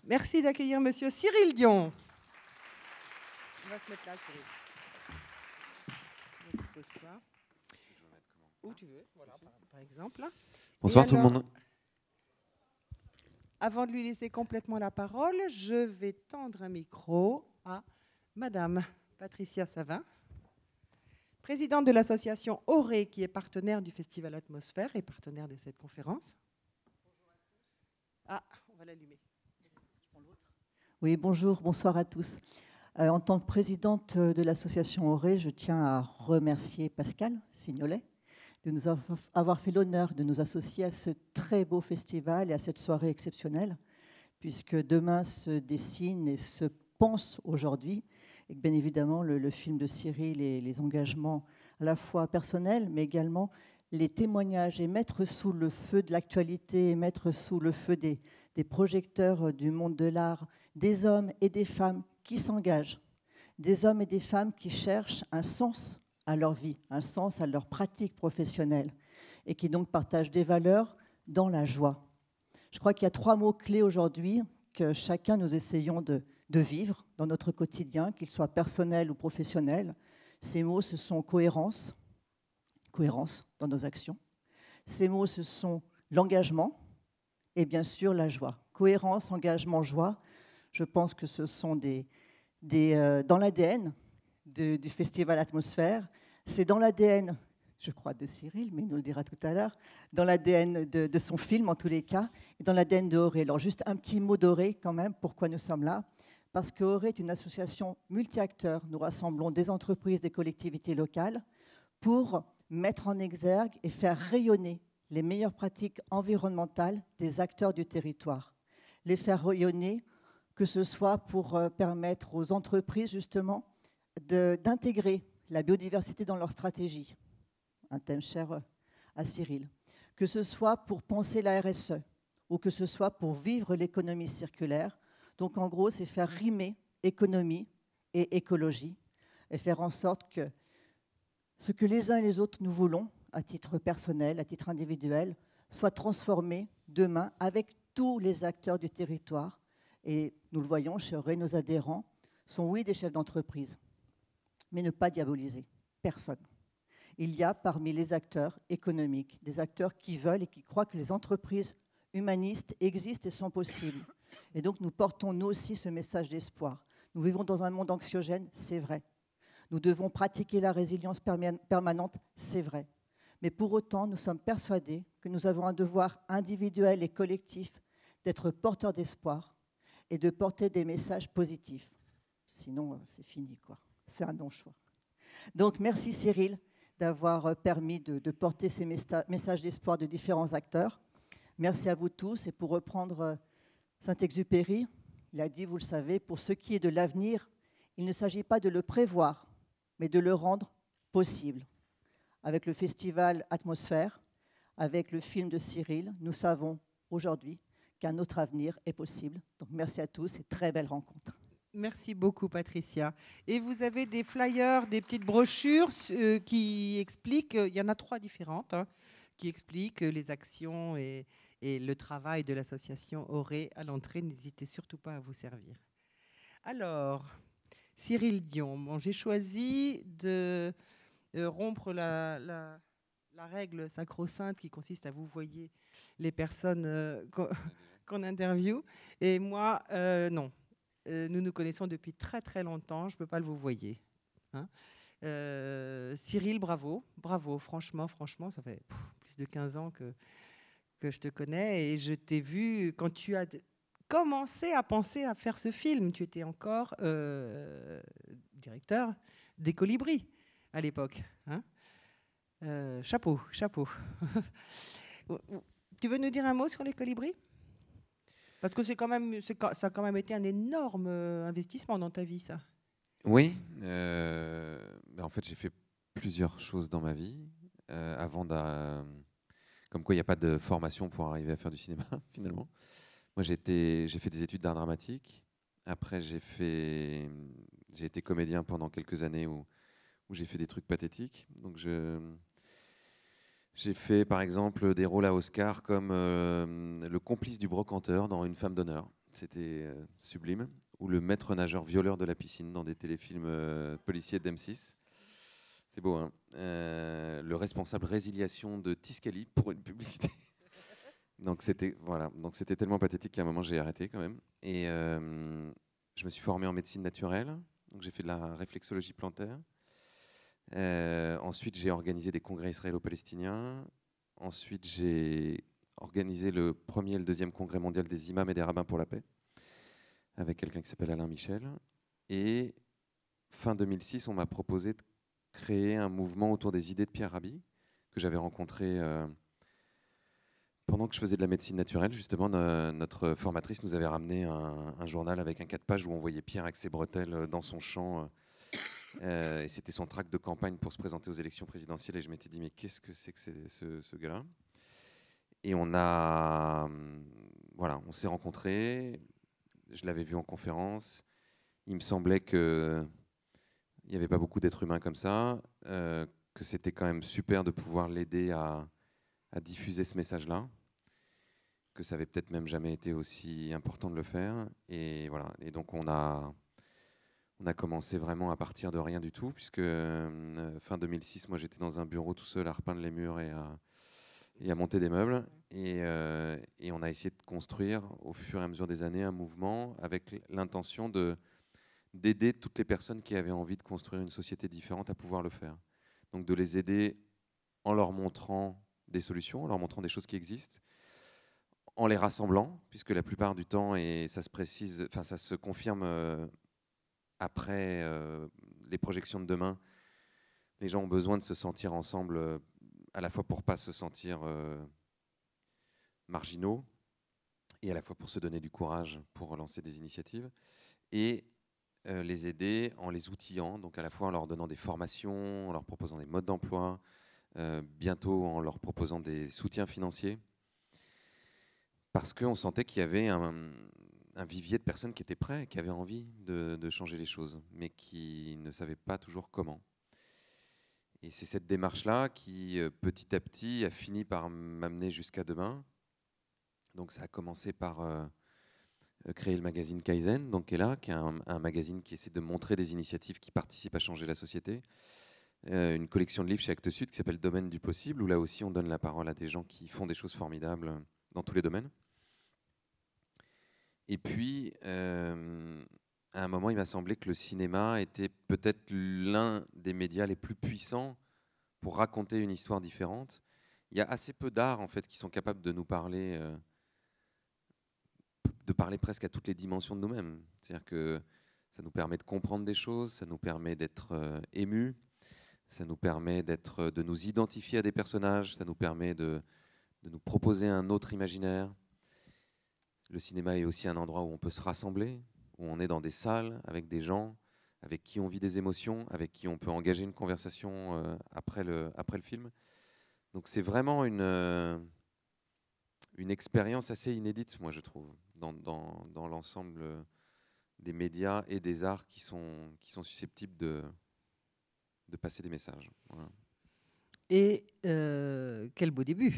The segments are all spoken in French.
Merci d'accueillir Monsieur Cyril Dion. On va se mettre là, Cyril. Vas-y, pose-toi. Où tu veux, voilà, par exemple. Bonsoir tout le monde. Avant de lui laisser complètement la parole, je vais tendre un micro à Madame Patricia Savin, présidente de l'association Auré, qui est partenaire du Festival Atmosphère et partenaire de cette conférence. Ah, on va l'allumer. Oui, bonjour, bonsoir à tous. En tant que présidente de l'association Auré, je tiens à remercier Pascal Signolet de nous avoir fait l'honneur de nous associer à ce très beau festival et à cette soirée exceptionnelle, puisque demain se dessine et se pense aujourd'hui, et que bien évidemment le film de Cyril et les engagements à la fois personnels, mais également les témoignages et mettre sous le feu de l'actualité, et mettre sous le feu des projecteurs du monde de l'art, des hommes et des femmes qui s'engagent, des hommes et des femmes qui cherchent un sens à leur vie, un sens à leur pratique professionnelle et qui donc partagent des valeurs dans la joie. Je crois qu'il y a 3 mots-clés aujourd'hui que chacun nous essayons de vivre dans notre quotidien, qu'il soit personnel ou professionnel. Ces mots, ce sont cohérence dans nos actions. Ces mots, ce sont l'engagement et bien sûr la joie. Cohérence, engagement, joie. Je pense que ce sont dans l'ADN du Festival Atmosphère. C'est dans l'ADN, je crois, de Cyril, mais il nous le dira tout à l'heure, dans l'ADN de son film, en tous les cas, et dans l'ADN de Auré. Alors, juste un petit mot d'Auré, quand même, pourquoi nous sommes là. Parce que Auré est une association multi-acteurs. Nous rassemblons des entreprises, des collectivités locales pour mettre en exergue et faire rayonner les meilleures pratiques environnementales des acteurs du territoire. Les faire rayonner, que ce soit pour permettre aux entreprises, justement, d'intégrer la biodiversité dans leur stratégie, un thème cher à Cyril, que ce soit pour penser la RSE ou que ce soit pour vivre l'économie circulaire. Donc, en gros, c'est faire rimer économie et écologie et faire en sorte que ce que les uns et les autres nous voulons, à titre personnel, à titre individuel, soit transformé demain avec tous les acteurs du territoire. Et nous le voyons chez Auré, nos adhérents sont, oui, des chefs d'entreprise, mais ne pas diaboliser personne. Il y a parmi les acteurs économiques des acteurs qui veulent et qui croient que les entreprises humanistes existent et sont possibles. Et donc nous portons nous aussi ce message d'espoir. Nous vivons dans un monde anxiogène, c'est vrai. Nous devons pratiquer la résilience permanente, c'est vrai. Mais pour autant, nous sommes persuadés que nous avons un devoir individuel et collectif d'être porteurs d'espoir et de porter des messages positifs. Sinon, c'est fini, quoi. C'est un non-choix. Donc, merci Cyril d'avoir permis de porter ces messages d'espoir de différents acteurs. Merci à vous tous. Et pour reprendre Saint-Exupéry, il a dit, vous le savez, pour ce qui est de l'avenir, il ne s'agit pas de le prévoir, mais de le rendre possible. Avec le festival Atmosphère, avec le film de Cyril, nous savons aujourd'hui qu'un autre avenir est possible. Donc merci à tous et très belle rencontre. Merci beaucoup, Patricia. Et vous avez des flyers, des petites brochures qui expliquent, il y en a 3 différentes, qui expliquent les actions et le travail de l'association Auré à l'entrée. N'hésitez surtout pas à vous servir. Alors, Cyril Dion, bon, j'ai choisi de rompre la règle sacro-sainte qui consiste à vous voyer les personnes qu'on interviewe. Et moi, non. Nous nous connaissons depuis très très longtemps, je ne peux pas le vous voyer. Hein. Cyril, bravo, franchement, ça fait plus de 15 ans que je te connais et je t'ai vu quand tu as commencé à penser à faire ce film. Tu étais encore directeur des Colibris à l'époque. Hein. Chapeau. Tu veux nous dire un mot sur les Colibris ? Parce que ça a quand même été un énorme investissement dans ta vie, ça. Oui, en fait j'ai fait plusieurs choses dans ma vie. Comme quoi il n'y a pas de formation pour arriver à faire du cinéma, finalement. Moi j'ai fait des études d'art dramatique. Après j'ai été comédien pendant quelques années où j'ai fait des trucs pathétiques. Donc j'ai fait par exemple des rôles à Oscar comme le complice du brocanteur dans Une femme d'honneur. c'était sublime. Ou le maître nageur violeur de la piscine dans des téléfilms policiers d'M6. C'est beau, hein. Le responsable résiliation de Tiscali pour une publicité. Donc c'était voilà, donc c'était tellement pathétique qu'à un moment j'ai arrêté quand même. Et je me suis formé en médecine naturelle. Donc j'ai fait de la réflexologie plantaire. Ensuite j'ai organisé des congrès israélo-palestiniens. Ensuite j'ai organisé le premier et le deuxième congrès mondial des imams et des rabbins pour la paix avec quelqu'un qui s'appelle Alain Michel. Et fin 2006, on m'a proposé de créer un mouvement autour des idées de Pierre Rabhi, que j'avais rencontré pendant que je faisais de la médecine naturelle. Justement, notre formatrice nous avait ramené un journal avec un 4 pages où on voyait Pierre avec ses bretelles dans son champ. Et c'était son tract de campagne pour se présenter aux élections présidentielles. Et je m'étais dit, mais qu'est-ce que c'est que ce gars-là? Et voilà, on s'est rencontrés. Je l'avais vu en conférence. Il me semblait qu'il n'y avait pas beaucoup d'êtres humains comme ça, que c'était quand même super de pouvoir l'aider à diffuser ce message-là, que ça avait peut-être même jamais été aussi important de le faire. Et voilà. Et donc on a commencé vraiment à partir de rien du tout, puisque fin 2006, moi j'étais dans un bureau tout seul à repeindre les murs et à monter des meubles. Et on a essayé de construire au fur et à mesure des années un mouvement avec l'intention d'aider toutes les personnes qui avaient envie de construire une société différente à pouvoir le faire. Donc de les aider en leur montrant des solutions, en leur montrant des choses qui existent, en les rassemblant, puisque la plupart du temps, et ça se précise, enfin ça se confirme après les projections de demain, les gens ont besoin de se sentir ensemble, à la fois pour pas se sentir marginaux, et à la fois pour se donner du courage pour lancer des initiatives, et les aider en les outillant, donc à la fois en leur donnant des formations, en leur proposant des modes d'emploi, bientôt en leur proposant des soutiens financiers, parce qu'on sentait qu'il y avait un vivier de personnes qui étaient prêtes, qui avaient envie de changer les choses, mais qui ne savaient pas toujours comment. Et c'est cette démarche-là qui, petit à petit, a fini par m'amener jusqu'à demain. Donc ça a commencé par créer le magazine Kaizen, donc, qui est là, qui est un magazine qui essaie de montrer des initiatives qui participent à changer la société. Une collection de livres chez Actes Sud qui s'appelle Domaine du possible, où là aussi on donne la parole à des gens qui font des choses formidables dans tous les domaines. Et puis, à un moment, il m'a semblé que le cinéma était peut-être l'un des médias les plus puissants pour raconter une histoire différente. Il y a assez peu d'arts en fait qui sont capables de nous parler, presque à toutes les dimensions de nous-mêmes. C'est-à-dire que ça nous permet de comprendre des choses, ça nous permet d'être émus, ça nous permet de nous identifier à des personnages, ça nous permet de nous proposer un autre imaginaire. Le cinéma est aussi un endroit où on peut se rassembler, où on est dans des salles avec des gens avec qui on vit des émotions, avec qui on peut engager une conversation après le film. Donc c'est vraiment une expérience assez inédite, moi je trouve, dans l'ensemble des médias et des arts qui sont susceptibles de passer des messages. Voilà. Et quel beau début.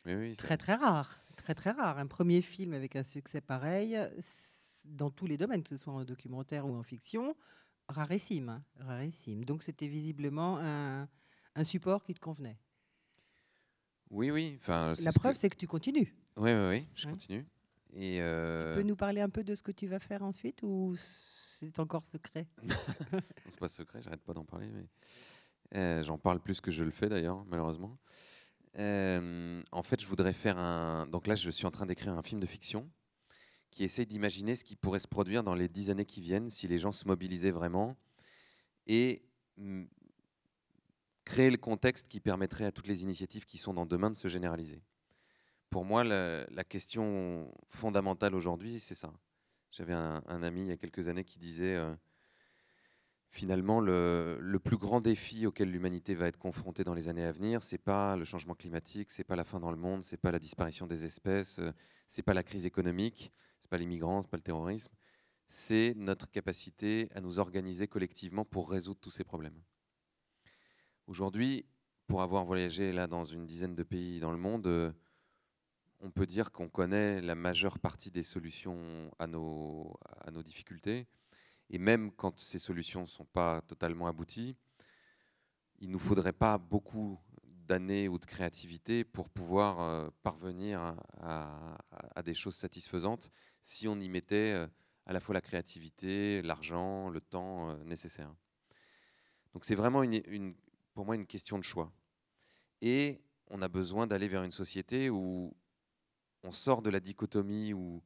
Oui, très très rare. Très très rare. Un premier film avec un succès pareil, dans tous les domaines, que ce soit en documentaire ou en fiction, rarissime. Hein, rarissime. Donc c'était visiblement un support qui te convenait. Oui. Enfin, la preuve, c'est que tu continues. Oui, je continue. Et tu peux nous parler un peu de ce que tu vas faire ensuite ou c'est encore secret? C'est pas secret, j'arrête pas d'en parler. Mais j'en parle plus que je le fais d'ailleurs, malheureusement. En fait, je voudrais faire donc là, je suis en train d'écrire un film de fiction qui essaie d'imaginer ce qui pourrait se produire dans les 10 années qui viennent si les gens se mobilisaient vraiment et créer le contexte qui permettrait à toutes les initiatives qui sont dans demain de se généraliser. Pour moi, la question fondamentale aujourd'hui, c'est ça. J'avais un ami il y a quelques années qui disait finalement, le plus grand défi auquel l'humanité va être confrontée dans les années à venir, c'est pas le changement climatique, c'est pas la fin dans le monde, c'est pas la disparition des espèces, c'est pas la crise économique, c'est pas les migrants, c'est pas le terrorisme, c'est notre capacité à nous organiser collectivement pour résoudre tous ces problèmes. Aujourd'hui, pour avoir voyagé là dans une dizaine de pays dans le monde, on peut dire qu'on connaît la majeure partie des solutions à nos difficultés. Et même quand ces solutions ne sont pas totalement abouties, il ne nous faudrait pas beaucoup d'années ou de créativité pour pouvoir parvenir à des choses satisfaisantes si on y mettait à la fois la créativité, l'argent, le temps nécessaire. Donc c'est vraiment pour moi une question de choix. Et on a besoin d'aller vers une société où on sort de la dichotomie où,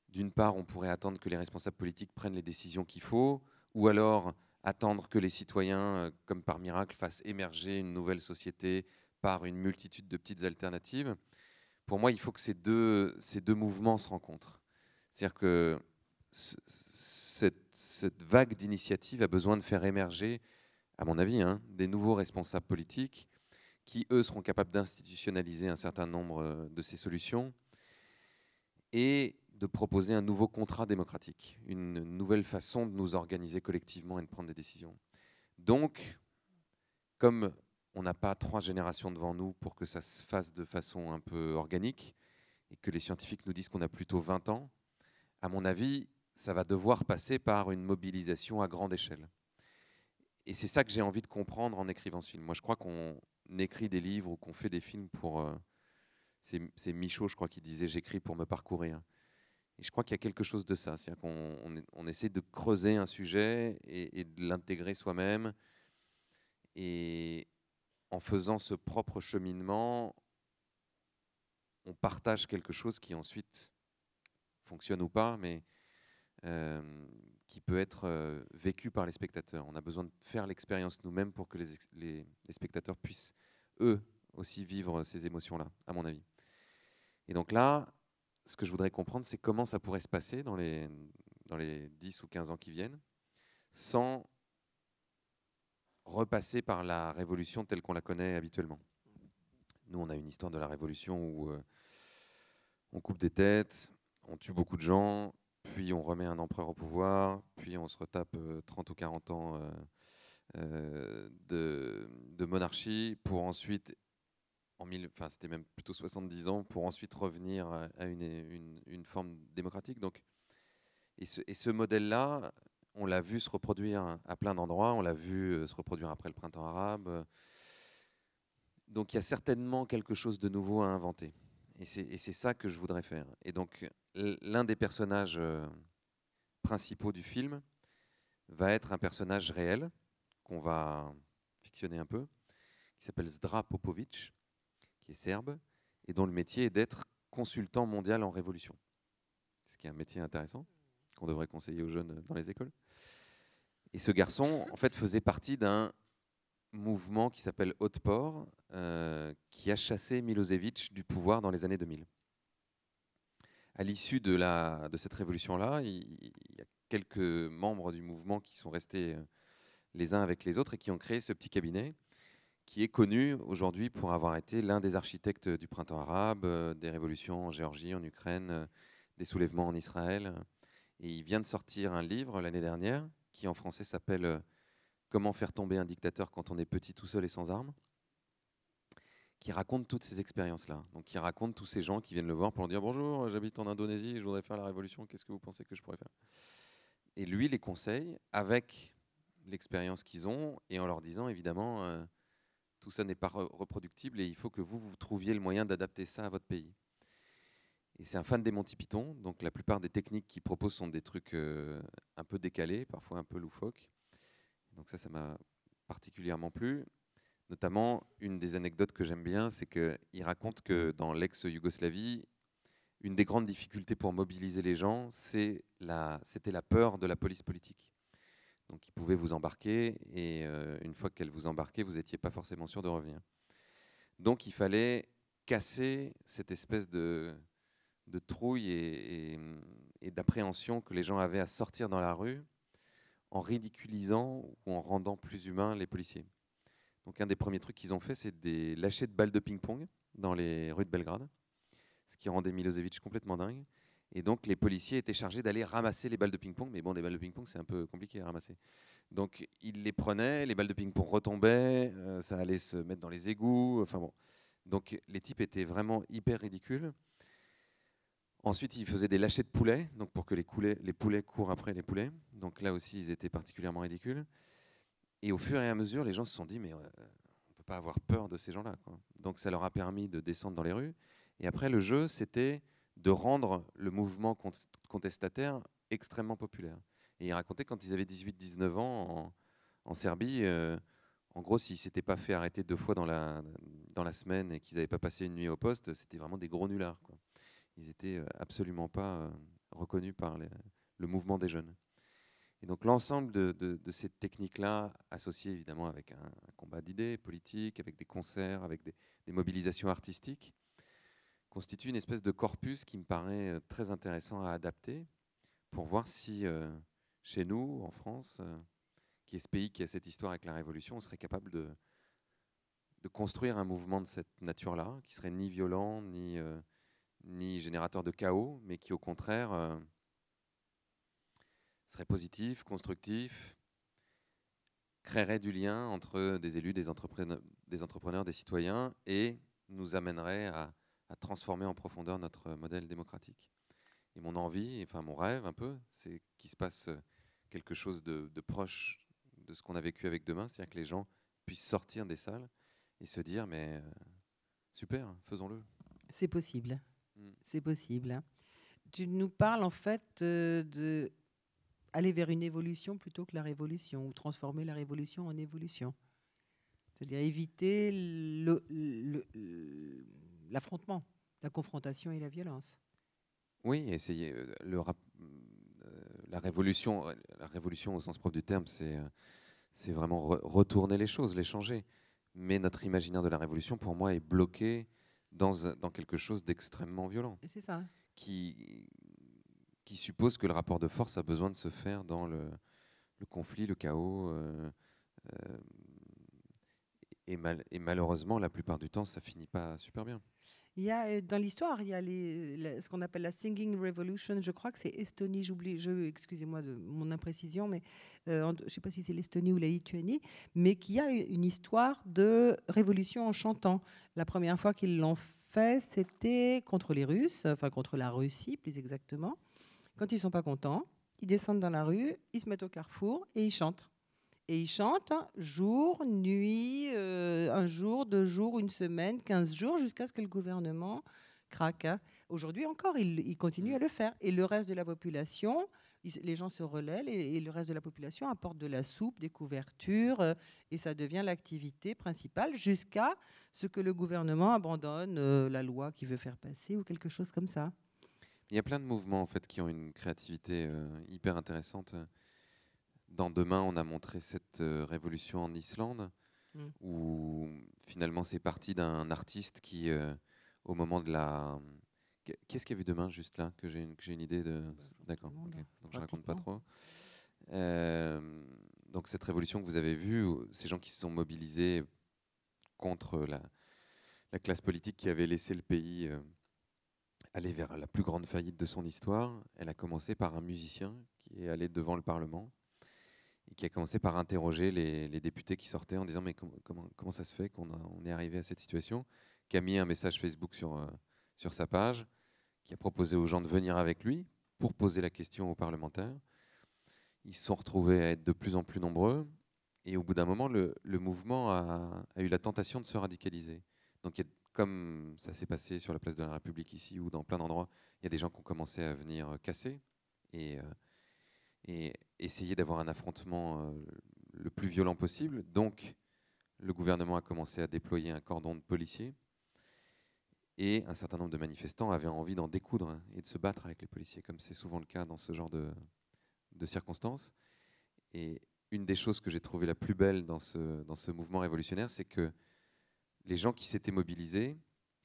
d'une part, on pourrait attendre que les responsables politiques prennent les décisions qu'il faut, ou alors attendre que les citoyens, comme par miracle, fassent émerger une nouvelle société par une multitude de petites alternatives. Pour moi, il faut que ces deux mouvements se rencontrent. C'est-à-dire que cette vague d'initiatives a besoin de faire émerger, à mon avis, des nouveaux responsables politiques qui, eux, seront capables d'institutionnaliser un certain nombre de ces solutions et de proposer un nouveau contrat démocratique, une nouvelle façon de nous organiser collectivement et de prendre des décisions. Donc, comme on n'a pas 3 générations devant nous pour que ça se fasse de façon un peu organique, et que les scientifiques nous disent qu'on a plutôt 20 ans, à mon avis, ça va devoir passer par une mobilisation à grande échelle. Et c'est ça que j'ai envie de comprendre en écrivant ce film. Moi, je crois qu'on écrit des livres ou qu'on fait des films pour... c'est Michaud, je crois, qui disait « j'écris pour me parcourir ». Et je crois qu'il y a quelque chose de ça. C'est-à-dire qu'on essaie de creuser un sujet et de l'intégrer soi-même. Et en faisant ce propre cheminement, on partage quelque chose qui ensuite fonctionne ou pas, mais qui peut être vécu par les spectateurs. On a besoin de faire l'expérience nous-mêmes pour que les spectateurs puissent, eux, aussi vivre ces émotions-là, à mon avis. Et donc là, ce que je voudrais comprendre, c'est comment ça pourrait se passer dans les 10 ou 15 ans qui viennent, sans repasser par la Révolution telle qu'on la connaît habituellement. Nous, on a une histoire de la Révolution où on coupe des têtes, on tue beaucoup de gens, puis on remet un empereur au pouvoir, puis on se retape 30 ou 40 ans de monarchie pour ensuite, c'était même plutôt 70 ans, pour ensuite revenir à une forme démocratique. Donc, et ce modèle-là, on l'a vu se reproduire à plein d'endroits, on l'a vu se reproduire après le printemps arabe. Donc il y a certainement quelque chose de nouveau à inventer. Et c'est ça que je voudrais faire. Et donc l'un des personnages principaux du film va être un personnage réel qu'on va fictionner un peu, qui s'appelle Zdra Popovic, qui est serbe, et dont le métier est d'être consultant mondial en révolution. Ce qui est un métier intéressant, qu'on devrait conseiller aux jeunes dans les écoles. Et ce garçon, en fait, faisait partie d'un mouvement qui s'appelle Otpor, qui a chassé Milosevic du pouvoir dans les années 2000. À l'issue de cette révolution-là, il y a quelques membres du mouvement qui sont restés les uns avec les autres et qui ont créé ce petit cabinet qui est connu aujourd'hui pour avoir été l'un des architectes du printemps arabe, des révolutions en Géorgie, en Ukraine, des soulèvements en Israël. Et il vient de sortir un livre l'année dernière qui en français s'appelle Comment faire tomber un dictateur quand on est petit, tout seul et sans armes, qui raconte toutes ces expériences-là. Donc, qui raconte tous ces gens qui viennent le voir pour lui dire « Bonjour, j'habite en Indonésie, je voudrais faire la révolution, qu'est-ce que vous pensez que je pourrais faire ?» Et lui les conseille avec l'expérience qu'ils ont et en leur disant évidemment tout ça n'est pas reproductible et il faut que vous trouviez le moyen d'adapter ça à votre pays. Et c'est un fan des Monty Python, donc la plupart des techniques qu'il propose sont des trucs un peu décalés, parfois un peu loufoques. Donc ça m'a particulièrement plu. Notamment, une des anecdotes que j'aime bien, c'est qu'il raconte que dans l'ex-Yougoslavie, une des grandes difficultés pour mobiliser les gens, c'était la peur de la police politique. Donc ils pouvaient vous embarquer, et une fois qu'elle vous embarquait, vous n'étiez pas forcément sûr de revenir. Donc il fallait casser cette espèce de trouille et d'appréhension que les gens avaient à sortir dans la rue en ridiculisant ou en rendant plus humains les policiers. Donc un des premiers trucs qu'ils ont fait, c'est des lâchers de balles de ping-pong dans les rues de Belgrade, ce qui rendait Milosevic complètement dingue. Et donc les policiers étaient chargés d'aller ramasser les balles de ping-pong, mais bon, des balles de ping-pong, c'est un peu compliqué à ramasser. Donc ils les prenaient, les balles de ping-pong retombaient, ça allait se mettre dans les égouts, enfin bon. Donc les types étaient vraiment hyper ridicules. Ensuite, ils faisaient des lâchers de poulets, donc pour que les poulets courent après les poulets. Donc là aussi, ils étaient particulièrement ridicules. Et au fur et à mesure, les gens se sont dit, mais on ne peut pas avoir peur de ces gens-là, quoi. Donc ça leur a permis de descendre dans les rues. Et après, le jeu, c'était de rendre le mouvement contestataire extrêmement populaire. Et ils racontaient quand ils avaient 18-19 ans en Serbie, en gros, s'ils ne s'étaient pas fait arrêter 2 fois dans la semaine et qu'ils n'avaient pas passé une nuit au poste, c'était vraiment des gros nullards, quoi. Ils n'étaient absolument pas reconnus par le mouvement des jeunes. Et donc l'ensemble de ces techniques-là, associées évidemment avec un combat d'idées politiques, avec des concerts, avec des mobilisations artistiques, constituent une espèce de corpus qui me paraît très intéressant à adapter pour voir si chez nous, en France, qui est ce pays qui a cette histoire avec la Révolution, on serait capable de construire un mouvement de cette nature-là, qui serait ni violent, ni générateur de chaos, mais qui au contraire serait positif, constructif, créerait du lien entre des élus, des entrepreneurs, des citoyens, et nous amènerait à transformer en profondeur notre modèle démocratique. Et mon envie, enfin mon rêve un peu, c'est qu'il se passe quelque chose de proche de ce qu'on a vécu avec Demain, c'est-à-dire que les gens puissent sortir des salles et se dire, mais super, faisons-le. C'est possible. C'est possible. Tu nous parles en fait de aller vers une évolution plutôt que la révolution, ou transformer la révolution en évolution. C'est-à-dire éviter l'affrontement, la confrontation et la violence. Oui, essayer la révolution au sens propre du terme, c'est vraiment retourner les choses, les changer. Mais notre imaginaire de la révolution, pour moi, est bloqué dans quelque chose d'extrêmement violent. Et c'est ça. Qui suppose que le rapport de force a besoin de se faire dans le conflit, le chaos. Et malheureusement, la plupart du temps, ça finit pas super bien. Il y a, dans l'histoire, il y a ce qu'on appelle la Singing Revolution. Je crois que c'est Estonie, excusez-moi de mon imprécision, mais je ne sais pas si c'est l'Estonie ou la Lituanie, mais qui a une histoire de révolution en chantant. La première fois qu'ils l'ont fait, c'était contre les Russes, enfin contre la Russie plus exactement. Quand ils ne sont pas contents, ils descendent dans la rue, ils se mettent au carrefour et ils chantent. Et ils chantent jour, nuit, un jour, 2 jours, une semaine, 15 jours, jusqu'à ce que le gouvernement craque. Aujourd'hui encore, ils continuent à le faire. Et le reste de la population, les gens se relaient, et le reste de la population apporte de la soupe, des couvertures, et ça devient l'activité principale jusqu'à ce que le gouvernement abandonne la loi qu'il veut faire passer ou quelque chose comme ça. Il y a plein de mouvements en fait, qui ont une créativité hyper intéressante. Dans Demain, on a montré cette révolution en Islande, où finalement c'est parti d'un artiste qui, au moment de la... Qu'est-ce qu'il y a vu Demain, juste là, que j'ai une idée de... D'accord, okay. Donc je ne raconte pas trop. Donc cette révolution que vous avez vue, ces gens qui se sont mobilisés contre la classe politique qui avait laissé le pays aller vers la plus grande faillite de son histoire, elle a commencé par un musicien qui est allé devant le Parlement et qui a commencé par interroger les députés qui sortaient en disant mais comment ça se fait qu'on est arrivé à cette situation, qui a mis un message Facebook sur sa page, qui a proposé aux gens de venir avec lui pour poser la question aux parlementaires. Ils se sont retrouvés à être de plus en plus nombreux et au bout d'un moment, le mouvement a eu la tentation de se radicaliser. Donc comme ça s'est passé sur la place de la République ici ou dans plein d'endroits, il y a des gens qui ont commencé à venir casser et essayer d'avoir un affrontement le plus violent possible. Donc, le gouvernement a commencé à déployer un cordon de policiers et un certain nombre de manifestants avaient envie d'en découdre et de se battre avec les policiers, comme c'est souvent le cas dans ce genre de circonstances. Et une des choses que j'ai trouvé la plus belle dans ce mouvement révolutionnaire, c'est que les gens qui s'étaient mobilisés,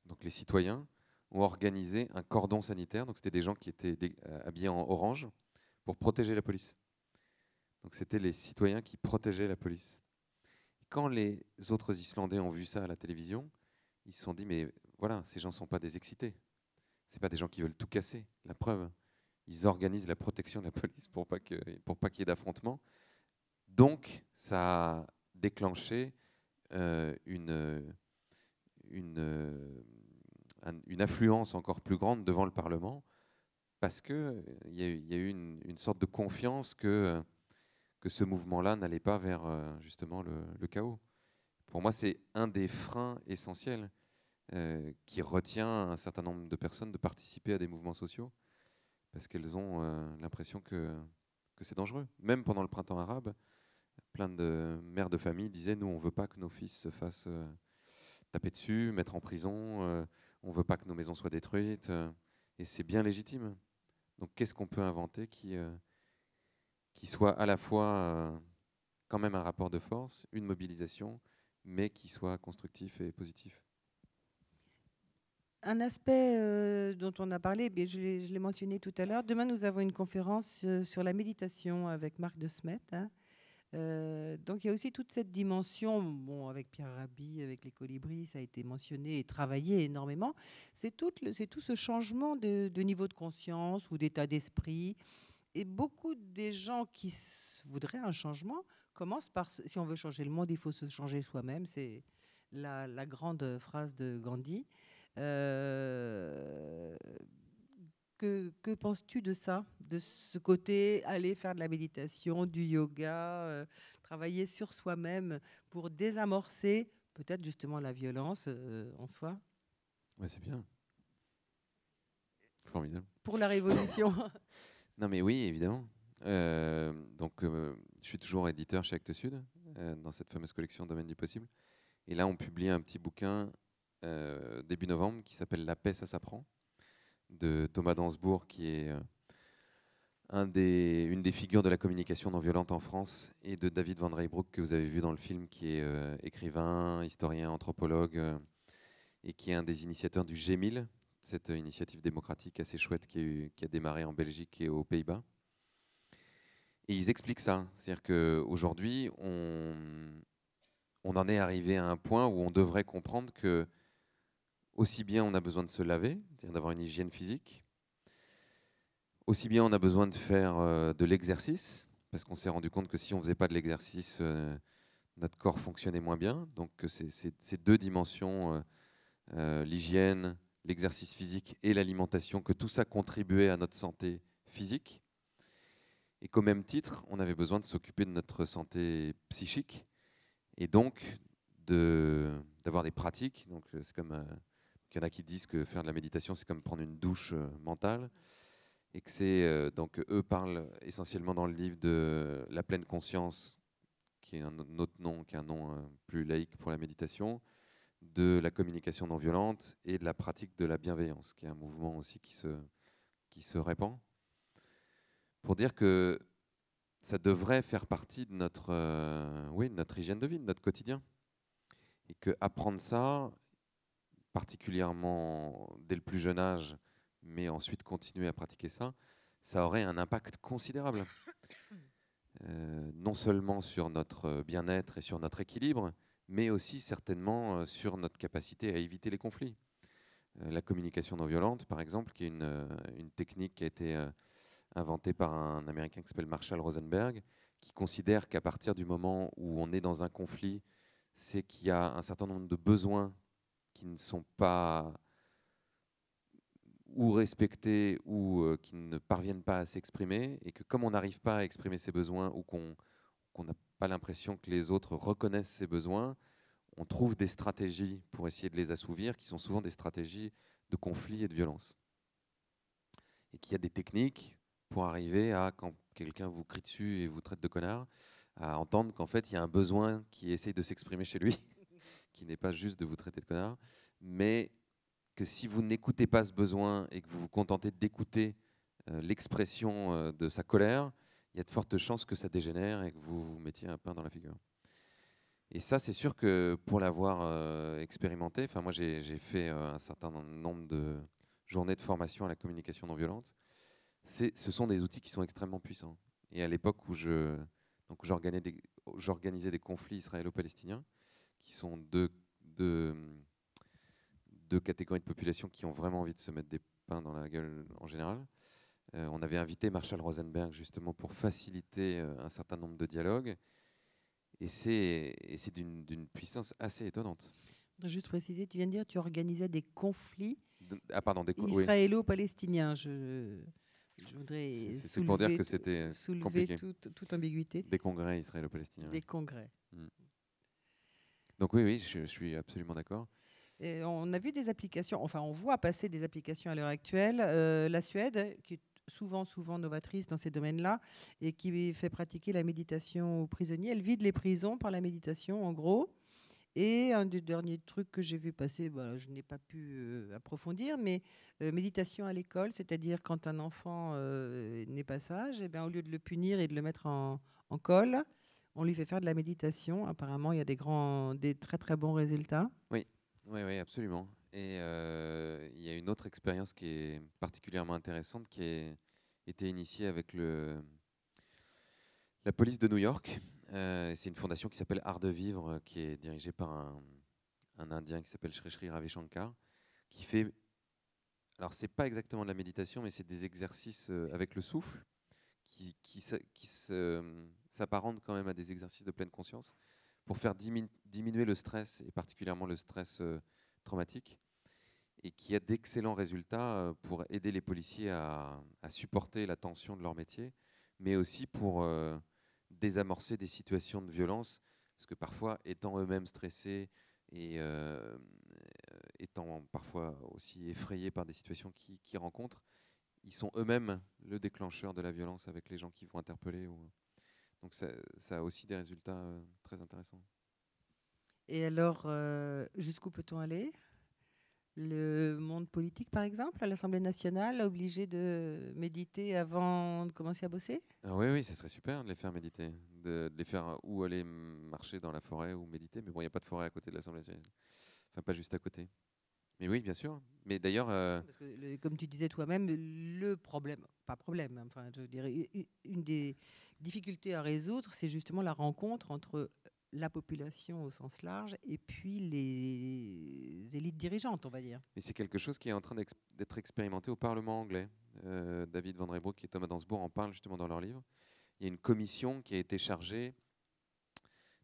donc les citoyens, ont organisé un cordon sanitaire. Donc c'était des gens qui étaient habillés en orange pour protéger la police. Donc c'était les citoyens qui protégeaient la police. Quand les autres Islandais ont vu ça à la télévision, ils se sont dit mais voilà, ces gens ne sont pas des excités. Ce ne sont pas des gens qui veulent tout casser. La preuve, ils organisent la protection de la police pour pas qu'il y ait d'affrontement. Donc ça a déclenché une une affluence encore plus grande devant le Parlement, parce qu'il y a eu une sorte de confiance que ce mouvement-là n'allait pas vers justement le chaos. Pour moi, c'est un des freins essentiels qui retient un certain nombre de personnes de participer à des mouvements sociaux, parce qu'elles ont l'impression que c'est dangereux. Même pendant le printemps arabe, plein de mères de famille disaient « Nous, on ne veut pas que nos fils se fassent taper dessus, mettre en prison, on ne veut pas que nos maisons soient détruites. Et c'est bien légitime. Donc qu'est-ce qu'on peut inventer qui soit à la fois quand même un rapport de force, une mobilisation, mais qui soit constructif et positif? Un aspect dont on a parlé, je l'ai mentionné tout à l'heure. Demain, nous avons une conférence sur la méditation avec Marc de Smet. Donc il y a aussi toute cette dimension, bon, avec Pierre Rabhi, avec les colibris, ça a été mentionné et travaillé énormément. C'est tout ce changement de niveau de conscience ou d'état d'esprit. Et beaucoup des gens qui voudraient un changement commencent par, si on veut changer le monde, il faut se changer soi-même. C'est la grande phrase de Gandhi. Que penses-tu de ça, de ce côté, aller faire de la méditation, du yoga, travailler sur soi-même pour désamorcer peut-être justement la violence en soi? Ouais, c'est bien. Formidable. Pour la révolution. Non, mais oui, évidemment. Donc, je suis toujours éditeur chez Actes Sud, dans cette fameuse collection Domaine du possible. Et là, on publie un petit bouquin début novembre qui s'appelle La paix, ça s'apprend, de Thomas Dansbourg, qui est une des figures de la communication non violente en France, et de David Van Reybrouck, que vous avez vu dans le film, qui est écrivain, historien, anthropologue, et qui est un des initiateurs du G1000, cette initiative démocratique assez chouette qui a démarré en Belgique et aux Pays-Bas. Et ils expliquent ça, c'est-à-dire qu'aujourd'hui, on en est arrivé à un point où on devrait comprendre que aussi bien on a besoin de se laver, c'est-à-dire d'avoir une hygiène physique, aussi bien on a besoin de faire de l'exercice, parce qu'on s'est rendu compte que si on ne faisait pas de l'exercice, notre corps fonctionnait moins bien. Donc ces deux dimensions, l'hygiène, l'exercice physique et l'alimentation, que tout ça contribuait à notre santé physique. Et qu'au même titre, on avait besoin de s'occuper de notre santé psychique, et donc d'avoir des pratiques. Donc c'est comme il y en a qui disent que faire de la méditation, c'est comme prendre une douche mentale, et que c'est donc eux parlent essentiellement dans le livre de la pleine conscience, qui est un autre nom, qui est un nom plus laïque pour la méditation, de la communication non violente et de la pratique de la bienveillance, qui est un mouvement aussi qui se répand, pour dire que ça devrait faire partie de notre hygiène de vie, de notre quotidien, et que apprendre ça, particulièrement dès le plus jeune âge, mais ensuite continuer à pratiquer ça, ça aurait un impact considérable. Non seulement sur notre bien-être et sur notre équilibre, mais aussi certainement sur notre capacité à éviter les conflits. La communication non violente, par exemple, qui est une technique qui a été inventée par un Américain qui s'appelle Marshall Rosenberg, qui considère qu'à partir du moment où on est dans un conflit, c'est qu'il y a un certain nombre de besoins qui ne sont pas ou respectés ou qui ne parviennent pas à s'exprimer, et que comme on n'arrive pas à exprimer ses besoins ou qu'on n'a pas l'impression que les autres reconnaissent ses besoins, on trouve des stratégies pour essayer de les assouvir, qui sont souvent des stratégies de conflit et de violence. Et qu'il y a des techniques pour arriver à, quand quelqu'un vous crie dessus et vous traite de connard, à entendre qu'en fait, il y a un besoin qui essaye de s'exprimer chez lui, qui n'est pas juste de vous traiter de connard, mais que si vous n'écoutez pas ce besoin et que vous vous contentez d'écouter l'expression de sa colère, il y a de fortes chances que ça dégénère et que vous vous mettiez un pain dans la figure. Et ça, c'est sûr que pour l'avoir expérimenté, moi j'ai fait un certain nombre de journées de formation à la communication non violente. Ce sont des outils qui sont extrêmement puissants. Et à l'époque où j'organisais des conflits israélo-palestiniens, qui sont deux catégories de population qui ont vraiment envie de se mettre des pains dans la gueule en général, on avait invité Marshall Rosenberg justement pour faciliter un certain nombre de dialogues. Et c'est d'une puissance assez étonnante. Je voudrais juste préciser, tu viens de dire que tu organisais des conflits Oui. israélo-palestiniens. Je voudrais C'est pour dire que c'était soulever compliqué. toute ambiguïté. Des congrès israélo-palestiniens. Des congrès. Donc oui, je suis absolument d'accord. Et on a vu des applications, enfin on voit passer des applications à l'heure actuelle. La Suède, qui est souvent novatrice dans ces domaines-là et qui fait pratiquer la méditation aux prisonniers. Elle vide les prisons par la méditation, en gros. Et un des derniers trucs que j'ai vu passer, je n'ai pas pu approfondir, mais méditation à l'école, c'est-à-dire quand un enfant n'est pas sage, et bien, au lieu de le punir et de le mettre en colle, on lui fait faire de la méditation. Apparemment, il y a des très très bons résultats. Oui, absolument. Et il y a une autre expérience qui est particulièrement intéressante qui a été initiée avec la police de New York. C'est une fondation qui s'appelle Art de Vivre, qui est dirigée par un Indien qui s'appelle Sri Sri Ravi Shankar, qui fait... Alors, c'est pas exactement de la méditation, mais c'est des exercices avec le souffle qui s'apparentent quand même à des exercices de pleine conscience pour faire diminuer le stress, et particulièrement le stress traumatique, et qui a d'excellents résultats pour aider les policiers à supporter la tension de leur métier, mais aussi pour désamorcer des situations de violence, parce que parfois, étant eux-mêmes stressés et étant parfois aussi effrayés par des situations qu'ils rencontrent, ils sont eux-mêmes le déclencheur de la violence avec les gens qui vont interpeller. Donc ça a aussi des résultats très intéressants. Et alors, jusqu'où peut-on aller ? Le monde politique, par exemple, à l'Assemblée nationale, obligé de méditer avant de commencer à bosser ? Oui, ça serait super de les faire méditer, de les faire ou aller marcher dans la forêt ou méditer. Mais bon, il n'y a pas de forêt à côté de l'Assemblée nationale. Enfin, pas juste à côté. Mais oui, bien sûr. Mais d'ailleurs... Parce que, comme tu disais toi-même, le problème, pas problème, enfin, je dirais, une des difficultés à résoudre, c'est justement la rencontre entre la population au sens large et puis les élites dirigeantes, on va dire. Mais c'est quelque chose qui est en train d'être expérimenté au Parlement anglais. David Van Reybrouck et Thomas Dansbourg en parlent justement dans leur livre. Il y a une commission qui a été chargée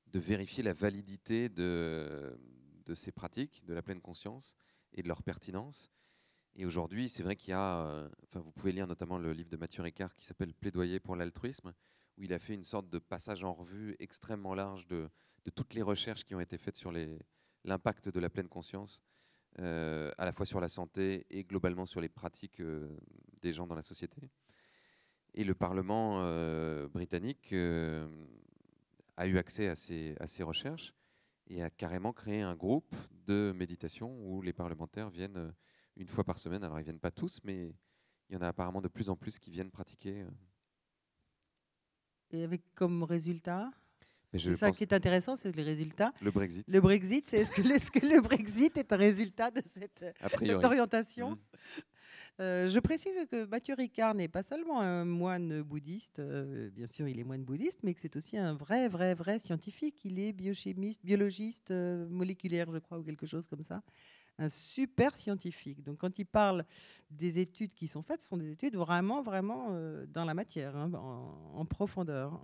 de vérifier la validité de ces pratiques, de la pleine conscience et de leur pertinence. Et aujourd'hui, c'est vrai qu'il y a... vous pouvez lire notamment le livre de Mathieu Ricard qui s'appelle « Plaidoyer pour l'altruisme », où il a fait une sorte de passage en revue extrêmement large de toutes les recherches qui ont été faites sur l'impact de la pleine conscience, à la fois sur la santé et globalement sur les pratiques des gens dans la société. Et le Parlement britannique a eu accès à ces recherches et a carrément créé un groupe de méditation où les parlementaires viennent une fois par semaine. Alors, ils ne viennent pas tous, mais il y en a apparemment de plus en plus qui viennent pratiquer. Et avec comme résultat, c'est ça qui est intéressant, c'est les résultats. Le Brexit. Le Brexit, est-ce que le Brexit est un résultat de cette orientation ? Je précise que Mathieu Ricard n'est pas seulement un moine bouddhiste, bien sûr il est moine bouddhiste, mais que c'est aussi un vrai scientifique. Il est biochimiste, biologiste moléculaire, je crois, ou quelque chose comme ça. Un super scientifique. Donc quand il parle des études qui sont faites, ce sont des études vraiment dans la matière, hein, en profondeur.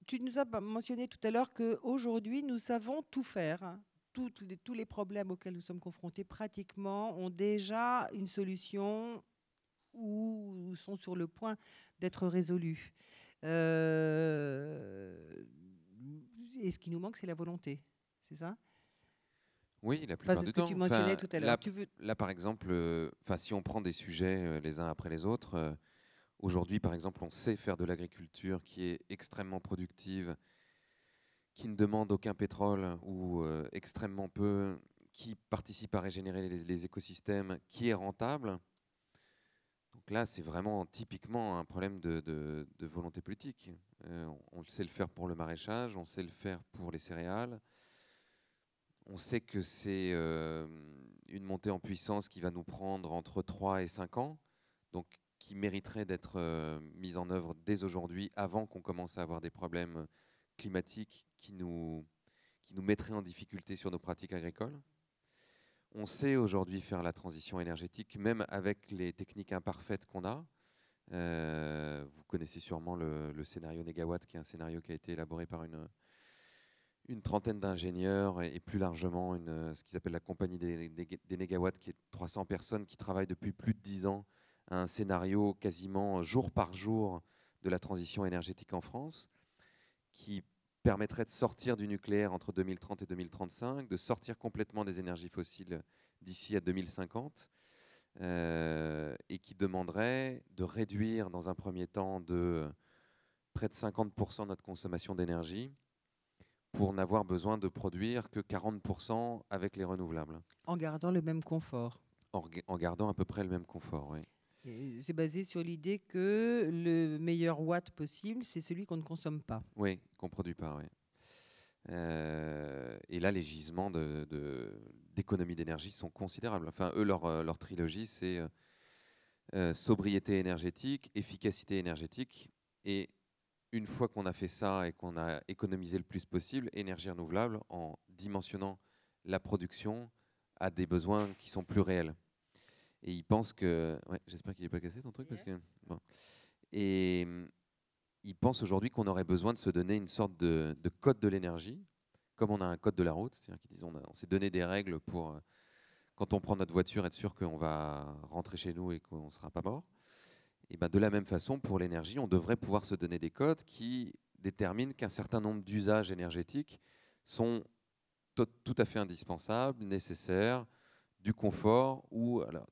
Tu nous as mentionné tout à l'heure qu'aujourd'hui, nous savons tout faire. Hein. Tous les problèmes auxquels nous sommes confrontés pratiquement ont déjà une solution ou sont sur le point d'être résolus. Et ce qui nous manque, c'est la volonté. C'est ça ? Oui, la plupart du temps. C'est ce que tu mentionnais tout à l'heure. Là, par exemple, si on prend des sujets les uns après les autres, aujourd'hui, par exemple, on sait faire de l'agriculture qui est extrêmement productive, qui ne demande aucun pétrole ou extrêmement peu, qui participe à régénérer les écosystèmes, qui est rentable. Donc là, c'est vraiment typiquement un problème de volonté politique. On sait le faire pour le maraîchage, on sait le faire pour les céréales. On sait que c'est une montée en puissance qui va nous prendre entre 3 et 5 ans, donc qui mériterait d'être mise en œuvre dès aujourd'hui, avant qu'on commence à avoir des problèmes climatiques qui nous mettraient en difficulté sur nos pratiques agricoles. On sait aujourd'hui faire la transition énergétique, même avec les techniques imparfaites qu'on a. Vous connaissez sûrement le scénario Négawatt, qui est un scénario qui a été élaboré par une trentaine d'ingénieurs et plus largement ce qu'ils appellent la compagnie des négawatts, qui est 300 personnes qui travaillent depuis plus de 10 ans à un scénario quasiment jour par jour de la transition énergétique en France, qui permettrait de sortir du nucléaire entre 2030 et 2035, de sortir complètement des énergies fossiles d'ici à 2050, et qui demanderait de réduire dans un premier temps de près de 50% notre consommation d'énergie pour n'avoir besoin de produire que 40% avec les renouvelables. En gardant le même confort. En gardant à peu près le même confort, oui. C'est basé sur l'idée que le meilleur watt possible, c'est celui qu'on ne consomme pas. Oui, qu'on ne produit pas, oui. Et là, les gisements d'économie d'énergie sont considérables. Enfin, eux, leur trilogie, c'est sobriété énergétique, efficacité énergétique. Et une fois qu'on a fait ça et qu'on a économisé le plus possible, énergie renouvelable, en dimensionnant la production à des besoins qui sont plus réels. Et ils pensent que... Ouais, j'espère qu'il n'est pas cassé ton truc, parce que... Bon. Et ils pensent aujourd'hui qu'on aurait besoin de se donner une sorte de code de l'énergie, comme on a un code de la route, c'est-à-dire qu'ils disent on s'est donné des règles pour, quand on prend notre voiture, être sûr qu'on va rentrer chez nous et qu'on ne sera pas mort. Et ben de la même façon, pour l'énergie, on devrait pouvoir se donner des codes qui déterminent qu'un certain nombre d'usages énergétiques sont tout à fait indispensables, nécessaires, du confort ou alors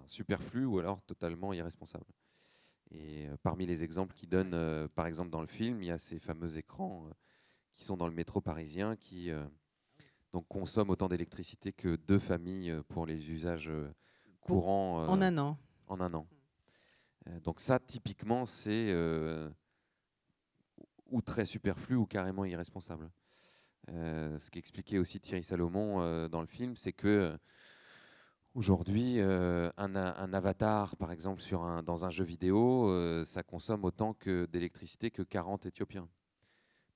superflu ou alors totalement irresponsable. Et parmi les exemples qu'ils donnent, par exemple dans le film, il y a ces fameux écrans qui sont dans le métro parisien qui donc consomment autant d'électricité que 2 familles pour les usages courants en un an. En un an. Donc ça, typiquement, c'est ou très superflu ou carrément irresponsable. Ce qu'expliquait aussi Thierry Salomon dans le film, c'est que aujourd'hui, un avatar, par exemple, dans un jeu vidéo, ça consomme autant d'électricité que 40 Éthiopiens.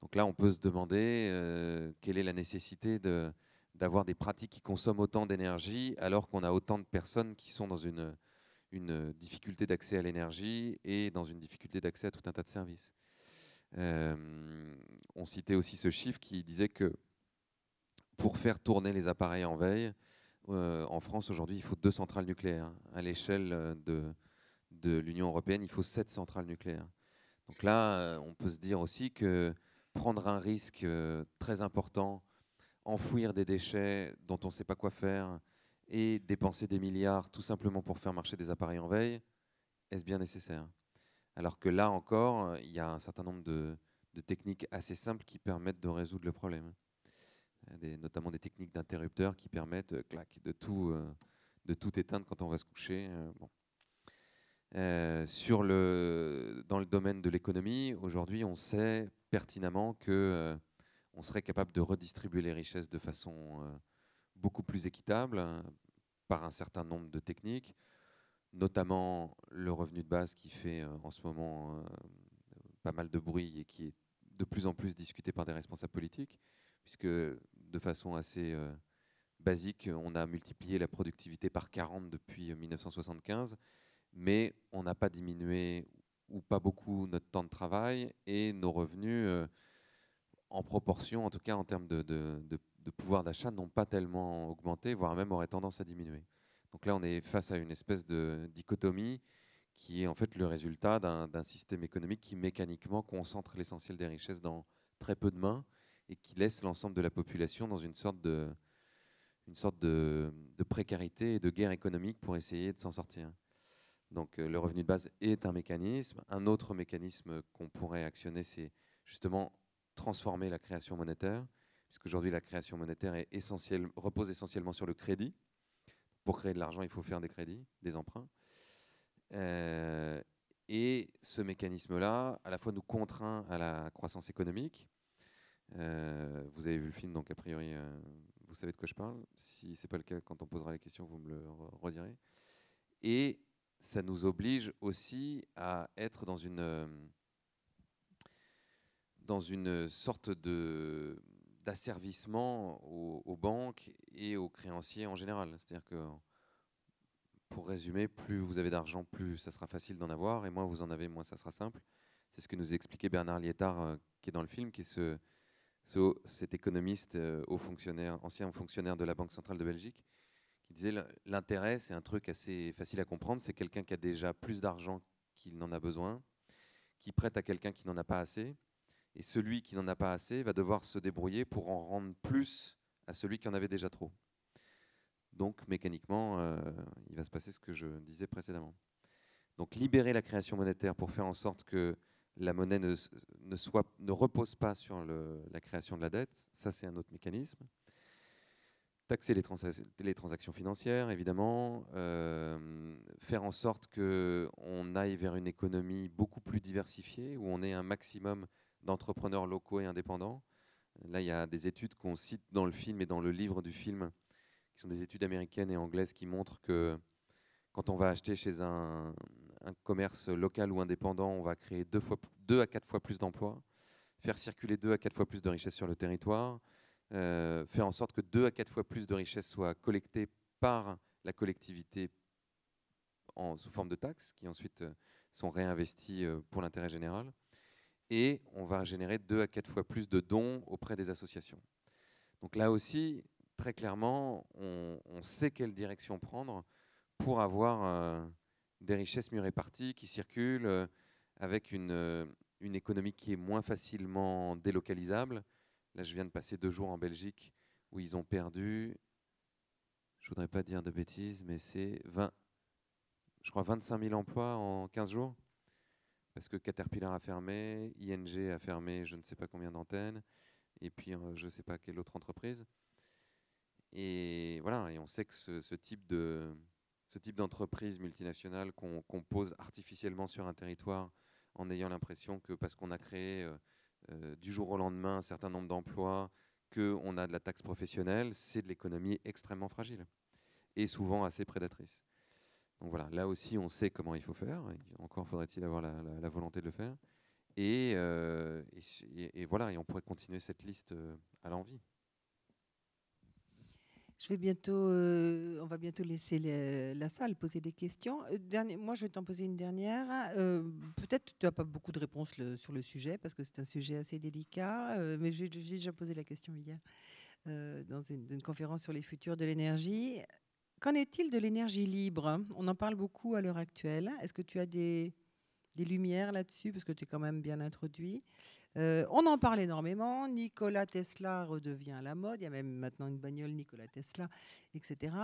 Donc là, on peut se demander quelle est la nécessité d'avoir des pratiques qui consomment autant d'énergie alors qu'on a autant de personnes qui sont dans une difficulté d'accès à l'énergie et dans une difficulté d'accès à tout un tas de services. On citait aussi ce chiffre qui disait que pour faire tourner les appareils en veille, en France aujourd'hui, il faut 2 centrales nucléaires. À l'échelle de l'Union européenne, il faut 7 centrales nucléaires. Donc là, on peut se dire aussi que prendre un risque très important, enfouir des déchets dont on ne sait pas quoi faire et dépenser des milliards tout simplement pour faire marcher des appareils en veille, est-ce bien nécessaire? Alors que là encore, il y a un certain nombre de techniques assez simples qui permettent de résoudre le problème. Notamment des techniques d'interrupteurs qui permettent de tout éteindre quand on va se coucher. Bon. Dans le domaine de l'économie, aujourd'hui, on sait pertinemment que on serait capable de redistribuer les richesses de façon beaucoup plus équitable par un certain nombre de techniques, notamment le revenu de base qui fait en ce moment pas mal de bruit et qui est de plus en plus discuté par des responsables politiques, puisque de façon assez basique, on a multiplié la productivité par 40 depuis 1975, mais on n'a pas diminué ou pas beaucoup notre temps de travail et nos revenus en proportion, en tout cas en termes de pouvoir d'achat, n'ont pas tellement augmenté, voire même auraient tendance à diminuer. Donc là, on est face à une espèce de dichotomie qui est en fait le résultat d'un système économique qui mécaniquement concentre l'essentiel des richesses dans très peu de mains et qui laisse l'ensemble de la population dans une sorte de précarité et de guerre économique pour essayer de s'en sortir. Donc le revenu de base est un mécanisme. Un autre mécanisme qu'on pourrait actionner, c'est justement transformer la création monétaire, puisqu'aujourd'hui la création monétaire repose essentiellement sur le crédit. Pour créer de l'argent, il faut faire des crédits, des emprunts. Et ce mécanisme-là, à la fois nous contraint à la croissance économique. Vous avez vu le film, donc a priori, vous savez de quoi je parle. Si ce n'est pas le cas, quand on posera les questions, vous me le redirez. Et ça nous oblige aussi à être dans une sorte d'asservissement aux banques et aux créanciers en général. C'est-à-dire que, pour résumer, plus vous avez d'argent, plus ça sera facile d'en avoir, et moins vous en avez, moins ça sera simple. C'est ce que nous expliquait Bernard Liétard, qui est dans le film, qui est cet économiste, ancien fonctionnaire de la Banque centrale de Belgique, qui disait l'intérêt, c'est un truc assez facile à comprendre. C'est quelqu'un qui a déjà plus d'argent qu'il n'en a besoin, qui prête à quelqu'un qui n'en a pas assez. Et celui qui n'en a pas assez va devoir se débrouiller pour en rendre plus à celui qui en avait déjà trop. Donc, mécaniquement, il va se passer ce que je disais précédemment. Donc, libérer la création monétaire pour faire en sorte que la monnaie ne repose pas sur la création de la dette, ça, c'est un autre mécanisme. Taxer les transactions financières, évidemment. Faire en sorte qu'on aille vers une économie beaucoup plus diversifiée, où on ait un maximum d'entrepreneurs locaux et indépendants. Là, il y a des études qu'on cite dans le film et dans le livre du film, qui sont des études américaines et anglaises qui montrent que quand on va acheter chez un commerce local ou indépendant, on va créer 2 à 4 fois plus d'emplois, faire circuler 2 à 4 fois plus de richesses sur le territoire, faire en sorte que 2 à 4 fois plus de richesses soient collectées par la collectivité sous forme de taxes, qui ensuite sont réinvesties pour l'intérêt général. Et on va générer 2 à 4 fois plus de dons auprès des associations. Donc là aussi, très clairement, on sait quelle direction prendre pour avoir des richesses mieux réparties, qui circulent, avec une économie qui est moins facilement délocalisable. Là, je viens de passer 2 jours en Belgique où ils ont perdu, je ne voudrais pas dire de bêtises, mais c'est 25 000 emplois en 15 jours. Parce que Caterpillar a fermé, ING a fermé je ne sais pas combien d'antennes, et puis je ne sais pas quelle autre entreprise. Et voilà, et on sait que ce type d'entreprise multinationale qu'on pose artificiellement sur un territoire en ayant l'impression que parce qu'on a créé du jour au lendemain un certain nombre d'emplois, qu'on a de la taxe professionnelle, c'est de l'économie extrêmement fragile et souvent assez prédatrice. Donc voilà, là aussi on sait comment il faut faire, encore faudrait-il avoir la volonté de le faire. Et voilà, et on pourrait continuer cette liste à l'envi. On va bientôt laisser la salle poser des questions. Moi, je vais t'en poser une dernière. Peut-être tu n'as pas beaucoup de réponses sur le sujet, parce que c'est un sujet assez délicat, mais j'ai déjà posé la question hier dans une conférence sur les futurs de l'énergie. Qu'en est-il de l'énergie libre? On en parle beaucoup à l'heure actuelle. Est-ce que tu as des lumières là-dessus, parce que tu es quand même bien introduit? On en parle énormément. Nikola Tesla redevient à la mode. Il y a même maintenant une bagnole Nikola Tesla, etc.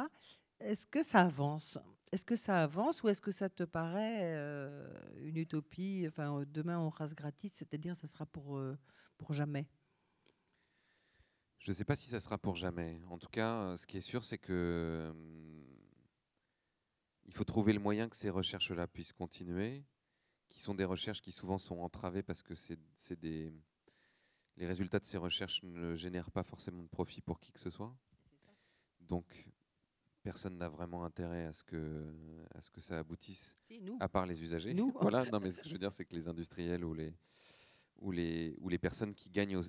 Est-ce que ça avance? Est-ce que ça avance ou est-ce que ça te paraît une utopie? Enfin, demain on rase gratis, c'est-à-dire ça sera pour jamais. Je ne sais pas si ça sera pour jamais. En tout cas, ce qui est sûr, c'est que il faut trouver le moyen que ces recherches-là puissent continuer, qui sont des recherches qui souvent sont entravées parce que les résultats de ces recherches ne génèrent pas forcément de profit pour qui que ce soit. Donc, personne n'a vraiment intérêt à ce que ça aboutisse, à part les usagers. Nous. Voilà. Non, mais ce que je veux dire, c'est que les industriels ou les personnes qui gagnent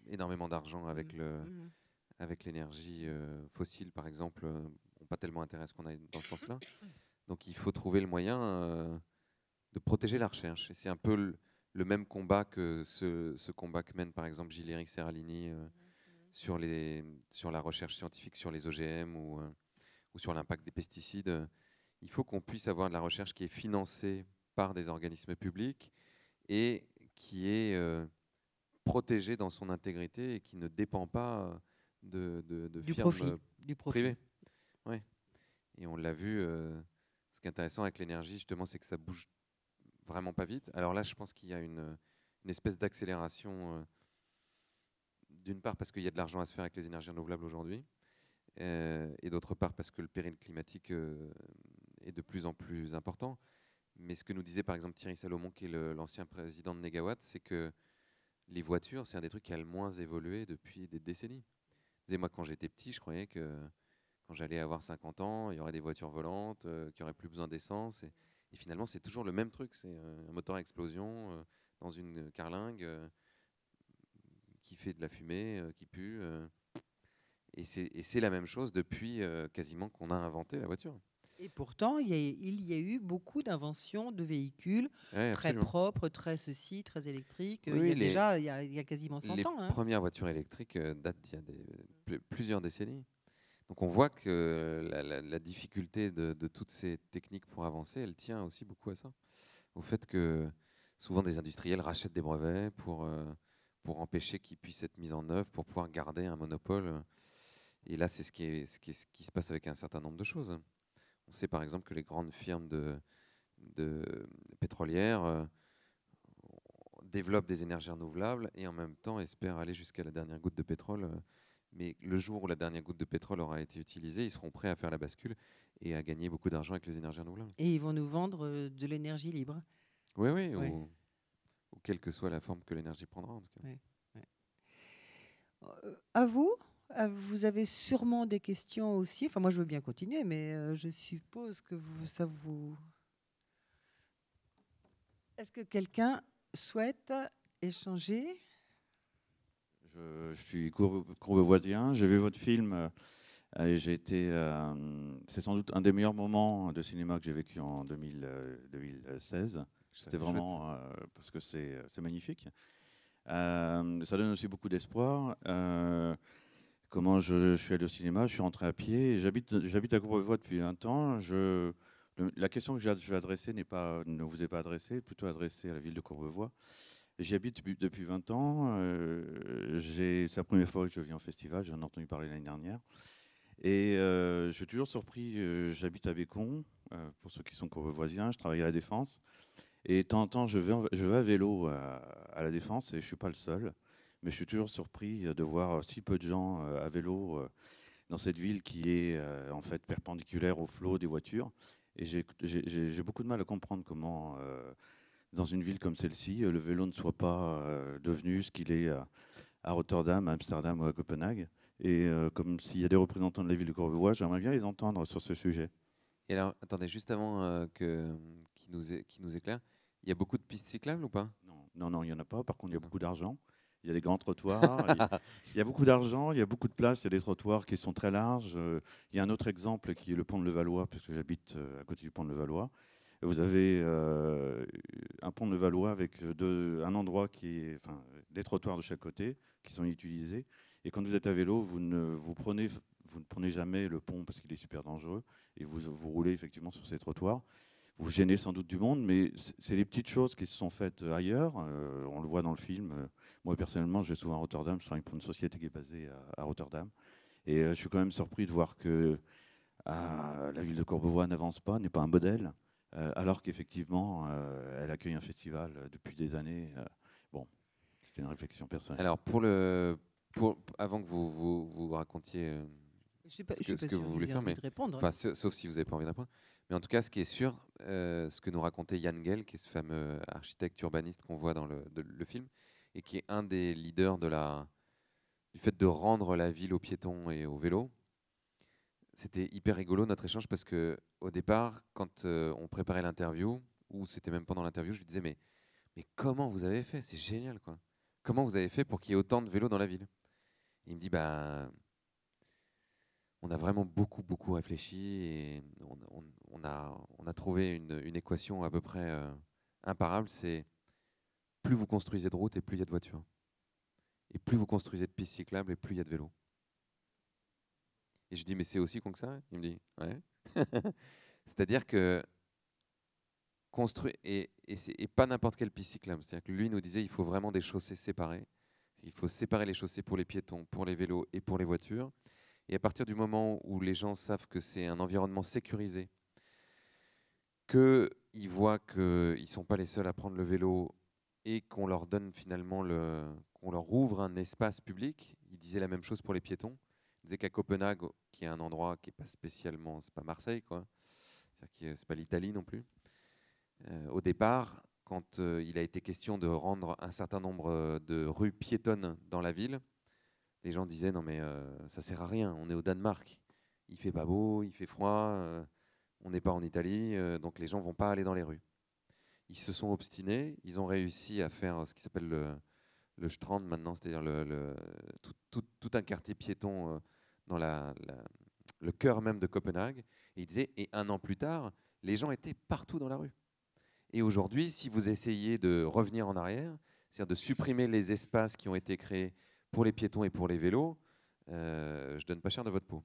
énormément d'argent avec l'énergie fossile, par exemple, n'ont pas tellement intérêt à ce qu'on aille dans ce sens-là. Donc, il faut trouver le moyen de protéger la recherche. Et c'est un peu le même combat que ce combat que mène, par exemple, Gilles-Éric Serralini sur la recherche scientifique sur les OGM ou sur l'impact des pesticides. Il faut qu'on puisse avoir de la recherche qui est financée par des organismes publics et qui est protégée dans son intégrité et qui ne dépend pas de du firmes profit, du profit. privées. Ouais. Et on l'a vu, ce qui est intéressant avec l'énergie, justement, c'est que ça bouge vraiment pas vite. Alors là, je pense qu'il y a une espèce d'accélération, d'une part parce qu'il y a de l'argent à se faire avec les énergies renouvelables aujourd'hui, et d'autre part parce que le péril climatique est de plus en plus important. Mais ce que nous disait par exemple Thierry Salomon, qui est l'ancien président de Negawatt, c'est que les voitures, c'est un des trucs qui a le moins évolué depuis des décennies. Moi, quand j'étais petit, je croyais que quand j'allais avoir 50 ans, il y aurait des voitures volantes, qui n'auraient plus besoin d'essence. Et finalement, c'est toujours le même truc. C'est un moteur à explosion dans une carlingue qui fait de la fumée, qui pue. Et c'est la même chose depuis quasiment qu'on a inventé la voiture. Et pourtant, il y a eu beaucoup d'inventions de véhicules Ouais, très absolument. propres, très ceci, très électriques. Oui, Il y a les- déjà, il y a quasiment 100 Les ans. Hein. premières voitures électriques datent d'il y a plusieurs décennies. Donc on voit que la difficulté de toutes ces techniques pour avancer, elle tient aussi beaucoup à ça. Au fait que souvent des industriels rachètent des brevets pour empêcher qu'ils puissent être mis en œuvre, pour pouvoir garder un monopole. Et là, c'est ce qui se passe avec un certain nombre de choses. On sait par exemple que les grandes firmes de pétrolières développent des énergies renouvelables et en même temps espèrent aller jusqu'à la dernière goutte de pétrole. Mais le jour où la dernière goutte de pétrole aura été utilisée, ils seront prêts à faire la bascule et à gagner beaucoup d'argent avec les énergies renouvelables. Et ils vont nous vendre de l'énergie libre. Oui, oui, Ouais. ou quelle que soit la forme que l'énergie prendra en tout cas. Ouais, ouais. À vous, vous avez sûrement des questions aussi. Enfin, moi, je veux bien continuer, mais je suppose que ça vous. Est-ce que quelqu'un souhaite échanger? Je suis courbevoisien, j'ai vu votre film et j'ai été. C'est sans doute un des meilleurs moments de cinéma que j'ai vécu en 2016. C'était vraiment parce que c'est magnifique. Ça donne aussi beaucoup d'espoir. Comment je suis allé au cinéma? Je suis rentré à pied. J'habite à Courbevoie depuis 20 ans. La question que je vais adresser ne vous est pas adressée, plutôt adressée à la ville de Courbevoie. J'y habite depuis 20 ans. C'est la première fois que je viens au festival. J'en ai entendu parler l'année dernière. Et je suis toujours surpris. J'habite à Bécon, pour ceux qui sont courbevoisiens. Je travaille à la Défense. Et de temps en temps, je vais à vélo à la Défense et je ne suis pas le seul. Mais je suis toujours surpris de voir si peu de gens à vélo dans cette ville qui est en fait perpendiculaire au flot des voitures. Et j'ai beaucoup de mal à comprendre comment dans une ville comme celle-ci, le vélo ne soit pas devenu ce qu'il est à Rotterdam, à Amsterdam ou à Copenhague. Et comme s'il y a des représentants de la ville de Courbevoie, j'aimerais bien les entendre sur ce sujet. Et alors, attendez, juste avant qui nous éclaire, il y a beaucoup de pistes cyclables ou pas? Non, il n'y en a pas. Par contre, il y a Non. beaucoup d'argent. Il y a des grands trottoirs. Il y a beaucoup d'argent, il y a beaucoup de place, il y a des trottoirs qui sont très larges. Il y a un autre exemple qui est le pont de Levallois, puisque j'habite à côté du pont de Levallois. Vous avez un pont de Levallois avec un endroit des trottoirs de chaque côté qui sont utilisés. Et quand vous êtes à vélo, vous ne prenez jamais le pont parce qu'il est super dangereux et vous roulez effectivement sur ces trottoirs. Vous gênez sans doute du monde, mais c'est les petites choses qui se sont faites ailleurs. On le voit dans le film. Moi, personnellement, je vais souvent à Rotterdam. Je travaille pour une société qui est basée à Rotterdam. Et je suis quand même surpris de voir que la ville de Courbevoie n'avance pas, n'est pas un modèle, alors qu'effectivement, elle accueille un festival depuis des années. Bon, c'est une réflexion personnelle. Alors, avant que vous racontiez Je ne suis pas, ce que sûre vous voulez j'ai faire, envie mais de répondre. enfin, sauf si vous n'avez pas envie de répondre. Mais en tout cas, ce qui est sûr, ce que nous racontait Jan Gehl, qui est ce fameux architecte urbaniste qu'on voit dans le film, et qui est un des leaders du fait de rendre la ville aux piétons et aux vélos. C'était hyper rigolo notre échange parce que au départ, quand on préparait l'interview, ou c'était même pendant l'interview, je lui disais mais comment vous avez fait? C'est génial quoi. Comment vous avez fait pour qu'il y ait autant de vélos dans la ville? Et il me dit bah on a vraiment beaucoup réfléchi et on a trouvé une équation à peu près imparable. C'est plus vous construisez de routes et plus il y a de voitures. Et plus vous construisez de pistes cyclables et plus il y a de vélos. Et je dis mais c'est aussi con que ça? Il me dit ouais. C'est-à-dire que construire et pas n'importe quelle piste cyclable. C'est-à-dire que lui nous disait il faut vraiment des chaussées séparées. Il faut séparer les chaussées pour les piétons, pour les vélos et pour les voitures. Et à partir du moment où les gens savent que c'est un environnement sécurisé, qu'ils voient qu'ils ne sont pas les seuls à prendre le vélo et qu'on leur donne finalement qu'on leur ouvre un espace public, il disait la même chose pour les piétons. Il disait qu'à Copenhague, qui est un endroit qui n'est pas spécialement, c'est pas Marseille, quoi. C'est pas l'Italie non plus. Au départ, quand il a été question de rendre un certain nombre de rues piétonnes dans la ville, les gens disaient non mais ça sert à rien, on est au Danemark, il fait pas beau, il fait froid, on n'est pas en Italie, donc les gens vont pas aller dans les rues. Ils se sont obstinés, ils ont réussi à faire ce qui s'appelle le Strand maintenant, c'est-à-dire tout un quartier piéton dans le cœur même de Copenhague. Et il disait, et 1 an plus tard, les gens étaient partout dans la rue. Et aujourd'hui, si vous essayez de revenir en arrière, c'est-à-dire de supprimer les espaces qui ont été créés pour les piétons et pour les vélos, je donne pas cher de votre peau.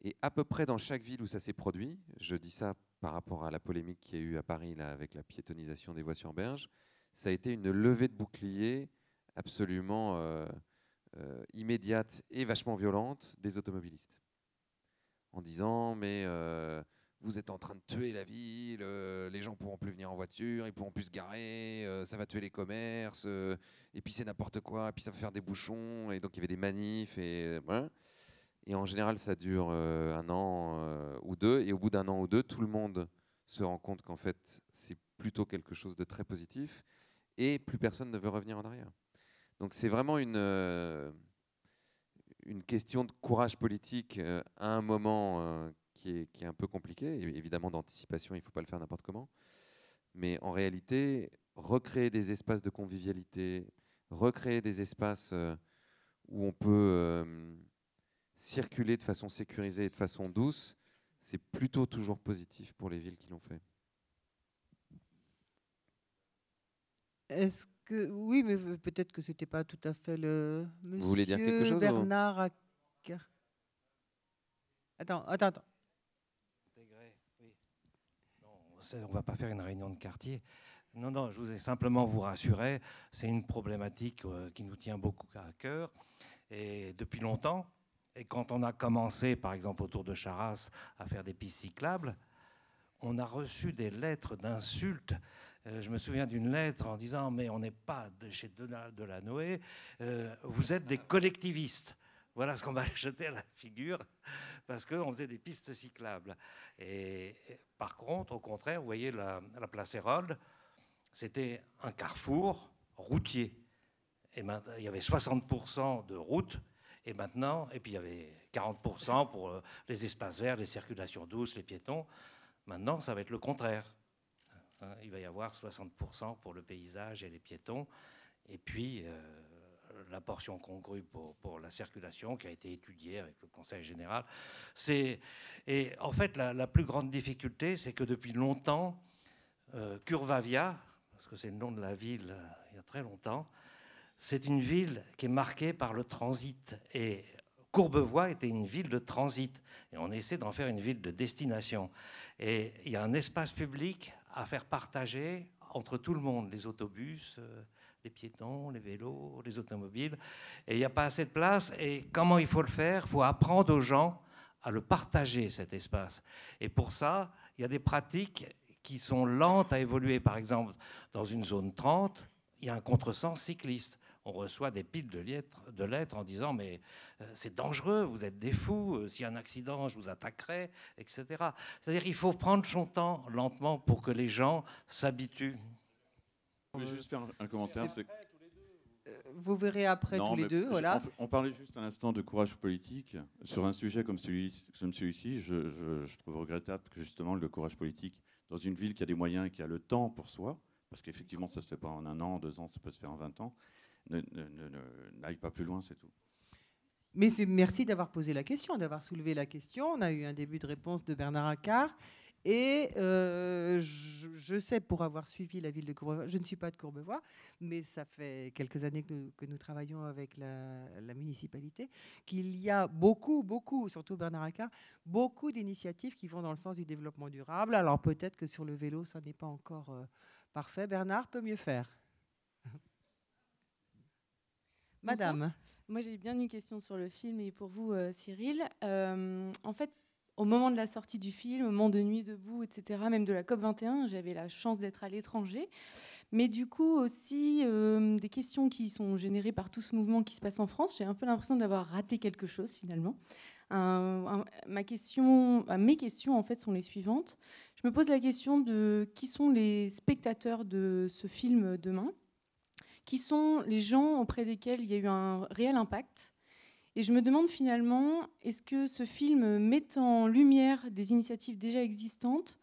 Et à peu près dans chaque ville où ça s'est produit, je dis ça par rapport à la polémique qu'il y a eu à Paris là, avec la piétonisation des voies sur berge, ça a été une levée de bouclier absolument immédiate et vachement violente des automobilistes. En disant, mais vous êtes en train de tuer la ville, les gens ne pourront plus venir en voiture, ils ne pourront plus se garer, ça va tuer les commerces, et puis c'est n'importe quoi, et puis ça va faire des bouchons, et donc il y avait des manifs, et voilà. Et en général, ça dure 1 an ou 2, et au bout d'1 an ou 2, tout le monde se rend compte qu'en fait, c'est plutôt quelque chose de très positif, et plus personne ne veut revenir en arrière. Donc c'est vraiment une question de courage politique à un moment qui est un peu compliqué, et évidemment d'anticipation, il ne faut pas le faire n'importe comment, mais en réalité, recréer des espaces de convivialité, recréer des espaces où on peut circuler de façon sécurisée et de façon douce, c'est plutôt toujours positif pour les villes qui l'ont fait. Est-ce que oui, mais peut-être que c'était pas tout à fait le monsieur. Vous voulez dire quelque chose Bernard Accart. Attends. Intégré, oui. Non, on va pas faire une réunion de quartier. Non, je voulais simplement vous rassurer, c'est une problématique qui nous tient beaucoup à cœur et depuis longtemps. Et quand on a commencé, par exemple, autour de Charras, à faire des pistes cyclables, on a reçu des lettres d'insultes. Je me souviens d'une lettre en disant « Mais on n'est pas chez Delanoë, vous êtes des collectivistes ». Voilà ce qu'on m'a jeté à la figure, parce qu'on faisait des pistes cyclables. Et par contre, au contraire, vous voyez, la place Hérold, c'était un carrefour routier. Et maintenant, il y avait 60% de routes. Et maintenant, et puis il y avait 40% pour les espaces verts, les circulations douces, les piétons. Maintenant, ça va être le contraire. Il va y avoir 60% pour le paysage et les piétons. Et puis, la portion congrue pour la circulation qui a été étudiée avec le Conseil général. Et en fait, la plus grande difficulté, c'est que depuis longtemps, Curvavia, parce que c'est le nom de la ville il y a très longtemps, c'est une ville qui est marquée par le transit. Et Courbevoie était une ville de transit. Et on essaie d'en faire une ville de destination. Et il y a un espace public à faire partager entre tout le monde, les autobus, les piétons, les vélos, les automobiles. Et il n'y a pas assez de place. Et comment il faut le faire? Il faut apprendre aux gens à le partager, cet espace. Et pour ça, il y a des pratiques qui sont lentes à évoluer. Par exemple, dans une zone 30, il y a un contresens cycliste. On reçoit des piles de lettres en disant « Mais c'est dangereux, vous êtes des fous, s'il y a un accident, je vous attaquerai, etc. » C'est-à-dire qu'il faut prendre son temps lentement pour que les gens s'habituent. Je voulais juste faire un commentaire. Vous verrez après tous les deux. Voilà. On parlait juste un instant de courage politique. Sur un sujet comme celui-ci, je trouve regrettable que justement le courage politique, dans une ville qui a des moyens et qui a le temps pour soi, parce qu'effectivement ça ne se fait pas en 1 an, 2 ans, ça peut se faire en 20 ans, n'aille pas plus loin, c'est tout. Mais merci d'avoir posé la question, d'avoir soulevé la question. On a eu un début de réponse de Bernard Accart. Et je sais, pour avoir suivi la ville de Courbevoie, je ne suis pas de Courbevoie, mais ça fait quelques années que nous travaillons avec la municipalité, qu'il y a beaucoup, surtout Bernard Accart, beaucoup d'initiatives qui vont dans le sens du développement durable. Alors peut-être que sur le vélo, ça n'est pas encore parfait. Bernard peut mieux faire. Madame. Bonsoir. Moi, j'ai bien une question sur le film et pour vous, Cyril. En fait, au moment de la sortie du film, au moment de Nuit debout, etc., même de la COP21, j'avais la chance d'être à l'étranger. Mais du coup, aussi, des questions qui sont générées par tout ce mouvement qui se passe en France, j'ai un peu l'impression d'avoir raté quelque chose, finalement. Mes questions, en fait, sont les suivantes. Je me pose la question de qui sont les spectateurs de ce film demain ? Qui sont les gens auprès desquels il y a eu un réel impact. Et je me demande finalement, est-ce que ce film met en lumière des initiatives déjà existantes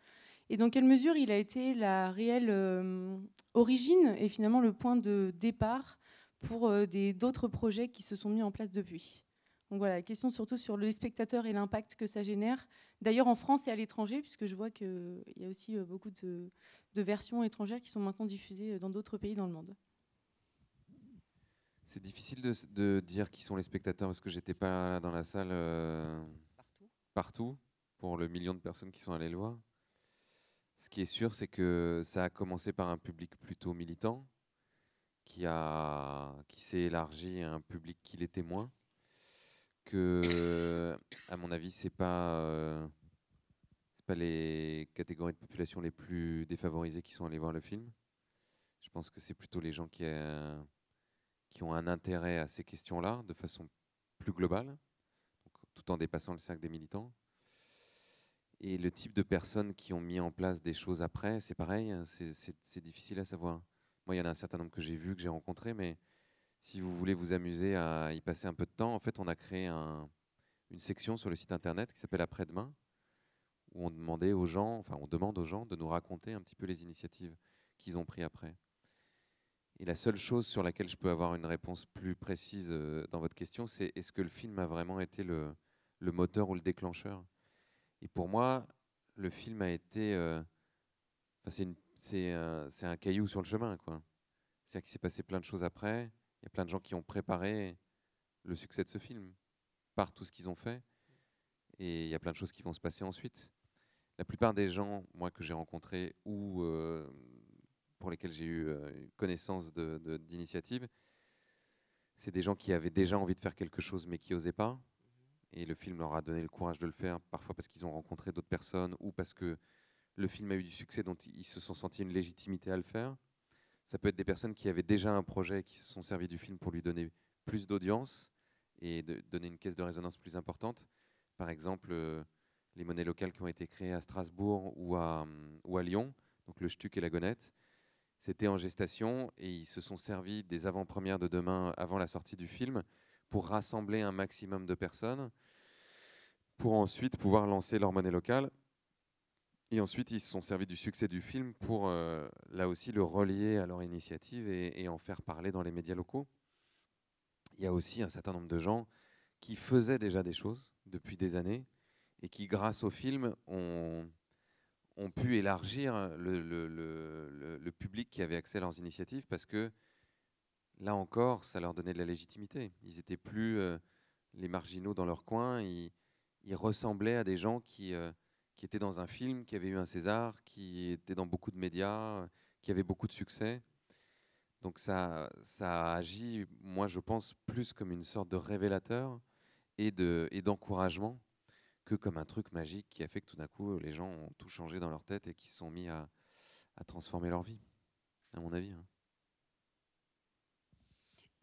et dans quelle mesure il a été la réelle origine et finalement le point de départ pour d'autres projets qui se sont mis en place depuis. Donc voilà, la question surtout sur les spectateurs et l'impact que ça génère. D'ailleurs en France et à l'étranger, puisque je vois qu'il y a aussi beaucoup de versions étrangères qui sont maintenant diffusées dans d'autres pays dans le monde. C'est difficile de dire qui sont les spectateurs parce que j'étais pas dans la salle partout pour le million de personnes qui sont allées le voir. Ce qui est sûr, c'est que ça a commencé par un public plutôt militant qui s'est élargi à un public qui l'était moins. Que, à mon avis, c'est pas les catégories de population les plus défavorisées qui sont allées voir le film. Je pense que c'est plutôt les gens qui ont un intérêt à ces questions-là de façon plus globale, donc, tout en dépassant le cercle des militants. Et le type de personnes qui ont mis en place des choses après, c'est pareil, c'est difficile à savoir. Moi, il y en a un certain nombre que j'ai vus, que j'ai rencontrés, mais si vous voulez vous amuser à y passer un peu de temps, en fait, on a créé une section sur le site internet qui s'appelle Après-demain, où on demande aux gens de nous raconter un petit peu les initiatives qu'ils ont prises après. Et la seule chose sur laquelle je peux avoir une réponse plus précise dans votre question, c'est est-ce que le film a vraiment été le moteur ou le déclencheur? Et pour moi, le film a été... c'est un caillou sur le chemin, quoi. C'est-à-dire qu'il s'est passé plein de choses après. Il y a plein de gens qui ont préparé le succès de ce film par tout ce qu'ils ont fait. Et il y a plein de choses qui vont se passer ensuite. La plupart des gens, moi, que j'ai rencontrés ou pour lesquels j'ai eu connaissance d'initiatives, c'est des gens qui avaient déjà envie de faire quelque chose mais qui n'osaient pas. Et le film leur a donné le courage de le faire, parfois parce qu'ils ont rencontré d'autres personnes ou parce que le film a eu du succès dont ils se sont sentis une légitimité à le faire. Ça peut être des personnes qui avaient déjà un projet, qui se sont servis du film pour lui donner plus d'audience et de donner une caisse de résonance plus importante. Par exemple, les monnaies locales qui ont été créées à Strasbourg ou à Lyon, donc le Stuc et la Gonette, c'était en gestation et ils se sont servis des avant-premières de demain avant la sortie du film pour rassembler un maximum de personnes pour ensuite pouvoir lancer leur monnaie locale. Et ensuite, ils se sont servis du succès du film pour, là aussi, le relier à leur initiative et en faire parler dans les médias locaux. Il y a aussi un certain nombre de gens qui faisaient déjà des choses depuis des années et qui, grâce au film, ont pu élargir le public qui avait accès à leurs initiatives parce que, là encore, ça leur donnait de la légitimité. Ils n'étaient plus les marginaux dans leur coin, ils ressemblaient à des gens qui étaient dans un film, qui avaient eu un César, qui étaient dans beaucoup de médias, qui avaient beaucoup de succès. Donc ça a agi, moi je pense, plus comme une sorte de révélateur et d'encouragement que comme un truc magique qui a fait que tout d'un coup les gens ont tout changé dans leur tête et qui se sont mis à transformer leur vie, à mon avis.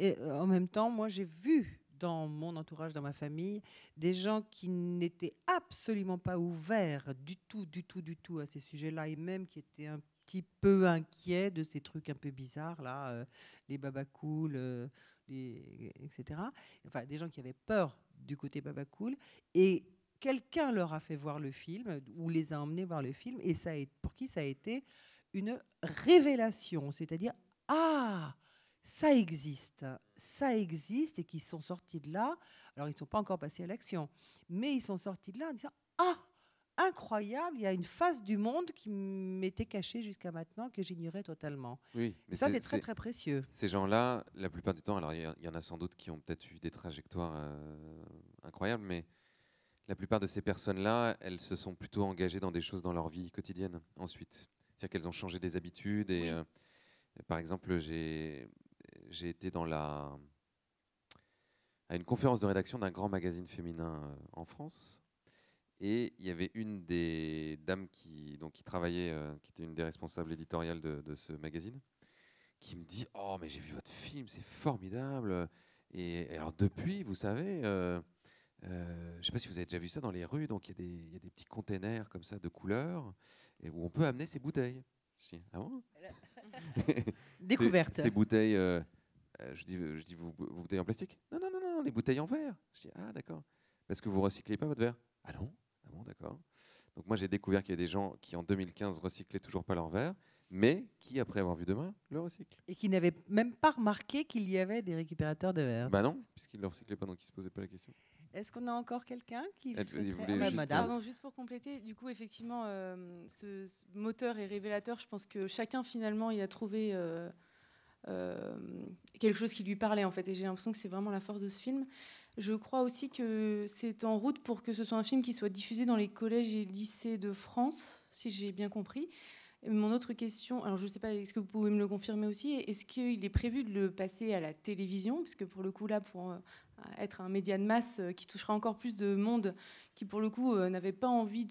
Et en même temps, moi j'ai vu dans mon entourage, dans ma famille, des gens qui n'étaient absolument pas ouverts du tout à ces sujets-là et même qui étaient un petit peu inquiets de ces trucs un peu bizarres, là, les babacool, etc. Enfin, des gens qui avaient peur du côté babacool. Et quelqu'un leur a fait voir le film ou les a emmenés voir le film et pour qui ça a été une révélation. C'est-à-dire, ah, ça existe et qu'ils sont sortis de là. Alors, ils ne sont pas encore passés à l'action, mais ils sont sortis de là en disant « Ah, incroyable, il y a une face du monde qui m'était cachée jusqu'à maintenant, que j'ignorais totalement. » Oui, mais ça, c'est très, très précieux. Ces gens-là, la plupart du temps, alors il y en a sans doute qui ont peut-être eu des trajectoires incroyables, mais la plupart de ces personnes-là, elles se sont plutôt engagées dans des choses dans leur vie quotidienne ensuite. C'est-à-dire qu'elles ont changé des habitudes et... Oui. Par exemple, j'ai été à une conférence de rédaction d'un grand magazine féminin en France. Et il y avait une des dames qui travaillait, qui était une des responsables éditoriales de ce magazine, qui me dit « Oh, mais j'ai vu votre film, c'est formidable. Et alors depuis, vous savez, je ne sais pas si vous avez déjà vu ça dans les rues, donc il y a des petits containers comme ça de couleurs et où on peut amener ses bouteilles. » Je dis « Ah bon ?» Découverte. Ces bouteilles, je dis vos bouteilles en plastique? Non, les bouteilles en verre. Je dis, ah d'accord. Parce que vous recyclez pas votre verre? Ah non? Ah bon, d'accord. Donc moi j'ai découvert qu'il y a des gens qui en 2015 recyclaient toujours pas leur verre, mais qui après avoir vu demain le recyclent. Et qui n'avaient même pas remarqué qu'il y avait des récupérateurs de verre. Bah non, puisqu'ils ne le recyclaient pas, donc ils se posaient pas la question. Est-ce qu'on a encore quelqu'un qui Vous souhaiterait... voulez Ah, juste, madame. Pardon, juste pour compléter, du coup, effectivement, ce moteur est révélateur. Je pense que chacun, finalement, y a trouvé quelque chose qui lui parlait, en fait. Et j'ai l'impression que c'est vraiment la force de ce film. Je crois aussi que c'est en route pour que ce soit un film qui soit diffusé dans les collèges et lycées de France, si j'ai bien compris. Et mon autre question, alors je ne sais pas, est-ce que vous pouvez me le confirmer aussi, est-ce qu'il est prévu de le passer à la télévision, parce que pour le coup là, pour être un média de masse qui touchera encore plus de monde, qui pour le coup n'avait pas envie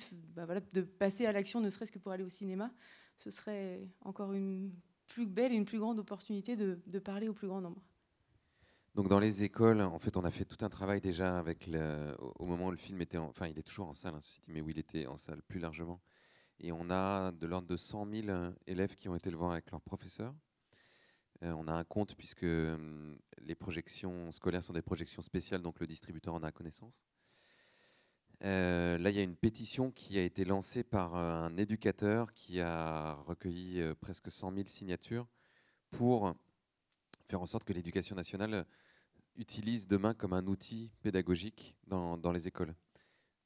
de passer à l'action, ne serait-ce que pour aller au cinéma, ce serait encore une plus belle et une plus grande opportunité de parler au plus grand nombre. Donc dans les écoles, en fait, on a fait tout un travail déjà avec au moment où le film était, enfin, il est toujours en salle, hein, ceci dit, mais où il était en salle plus largement. Et on a de l'ordre de 100 000 élèves qui ont été le voir avec leurs professeurs. On a un compte puisque les projections scolaires sont des projections spéciales, donc le distributeur en a connaissance. Là, il y a une pétition qui a été lancée par un éducateur qui a recueilli presque 100 000 signatures pour faire en sorte que l'éducation nationale utilise demain comme un outil pédagogique dans les écoles.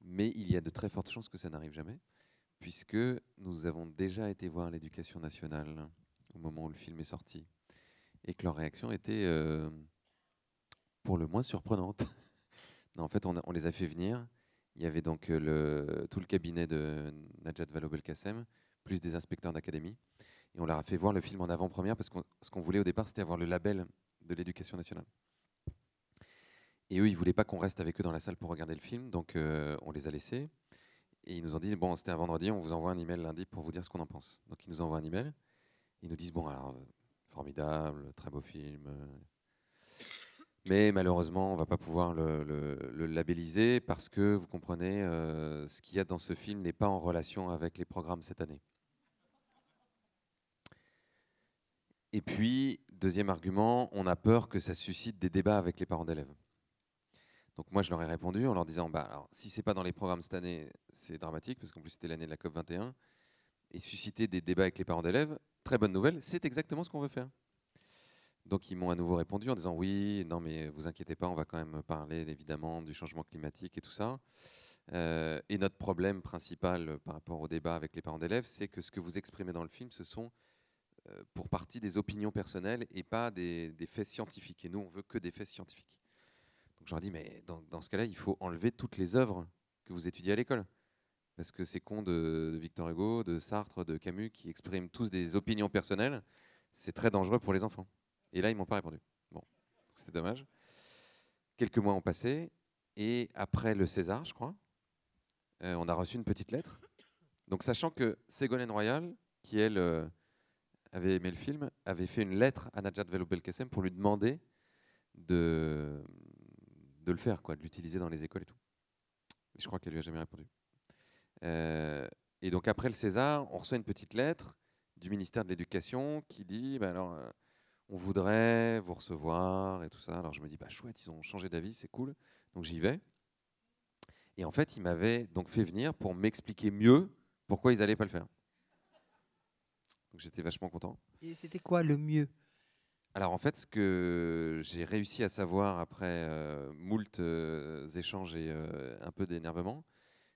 Mais il y a de très fortes chances que ça n'arrive jamais, puisque nous avons déjà été voir l'éducation nationale au moment où le film est sorti, et que leur réaction était pour le moins surprenante. Non, en fait, on les a fait venir. Il y avait donc tout le cabinet de Najat Vallaud-Belkacem, plus des inspecteurs d'académie. Et on leur a fait voir le film en avant-première, parce que ce qu'on voulait au départ, c'était avoir le label de l'éducation nationale. Et eux, ils ne voulaient pas qu'on reste avec eux dans la salle pour regarder le film, donc on les a laissés. Et ils nous ont dit, bon, c'était un vendredi, on vous envoie un email lundi pour vous dire ce qu'on en pense. Donc ils nous envoient un email. Ils nous disent, bon, alors, formidable, très beau film. Mais malheureusement, on ne va pas pouvoir le labelliser parce que, vous comprenez, ce qu'il y a dans ce film n'est pas en relation avec les programmes cette année. Et puis, deuxième argument, on a peur que ça suscite des débats avec les parents d'élèves. Donc moi, je leur ai répondu en leur disant, bah, alors, si ce n'est pas dans les programmes cette année, c'est dramatique, parce qu'en plus, c'était l'année de la COP21, et susciter des débats avec les parents d'élèves, très bonne nouvelle, c'est exactement ce qu'on veut faire. Donc ils m'ont à nouveau répondu en disant, oui, non, mais vous inquiétez pas, on va quand même parler évidemment du changement climatique et tout ça. Et notre problème principal par rapport au débat avec les parents d'élèves, c'est que ce que vous exprimez dans le film, ce sont pour partie des opinions personnelles et pas des faits scientifiques. Et nous, on veut que des faits scientifiques. Donc je leur dis, mais dans ce cas-là, il faut enlever toutes les œuvres que vous étudiez à l'école. Parce que ces cons de Victor Hugo, de Sartre, de Camus, qui expriment tous des opinions personnelles, c'est très dangereux pour les enfants. Et là, ils ne m'ont pas répondu. Bon, c'était dommage. Quelques mois ont passé, et après le César, je crois, on a reçu une petite lettre. Donc sachant que Ségolène Royal, qui elle avait aimé le film, avait fait une lettre à Najat Vallaud-Belkacem pour lui demander de le faire, quoi, de l'utiliser dans les écoles et tout. Et je crois qu'elle lui a jamais répondu. Et donc après le César, on reçoit une petite lettre du ministère de l'Éducation qui dit, bah alors, on voudrait vous recevoir et tout ça. Alors je me dis, bah chouette, ils ont changé d'avis, c'est cool. Donc j'y vais. Et en fait, ils m'avaient donc fait venir pour m'expliquer mieux pourquoi ils n'allaient pas le faire. Donc j'étais vachement content. Et c'était quoi le mieux? Alors en fait, ce que j'ai réussi à savoir après moult échanges et un peu d'énervement,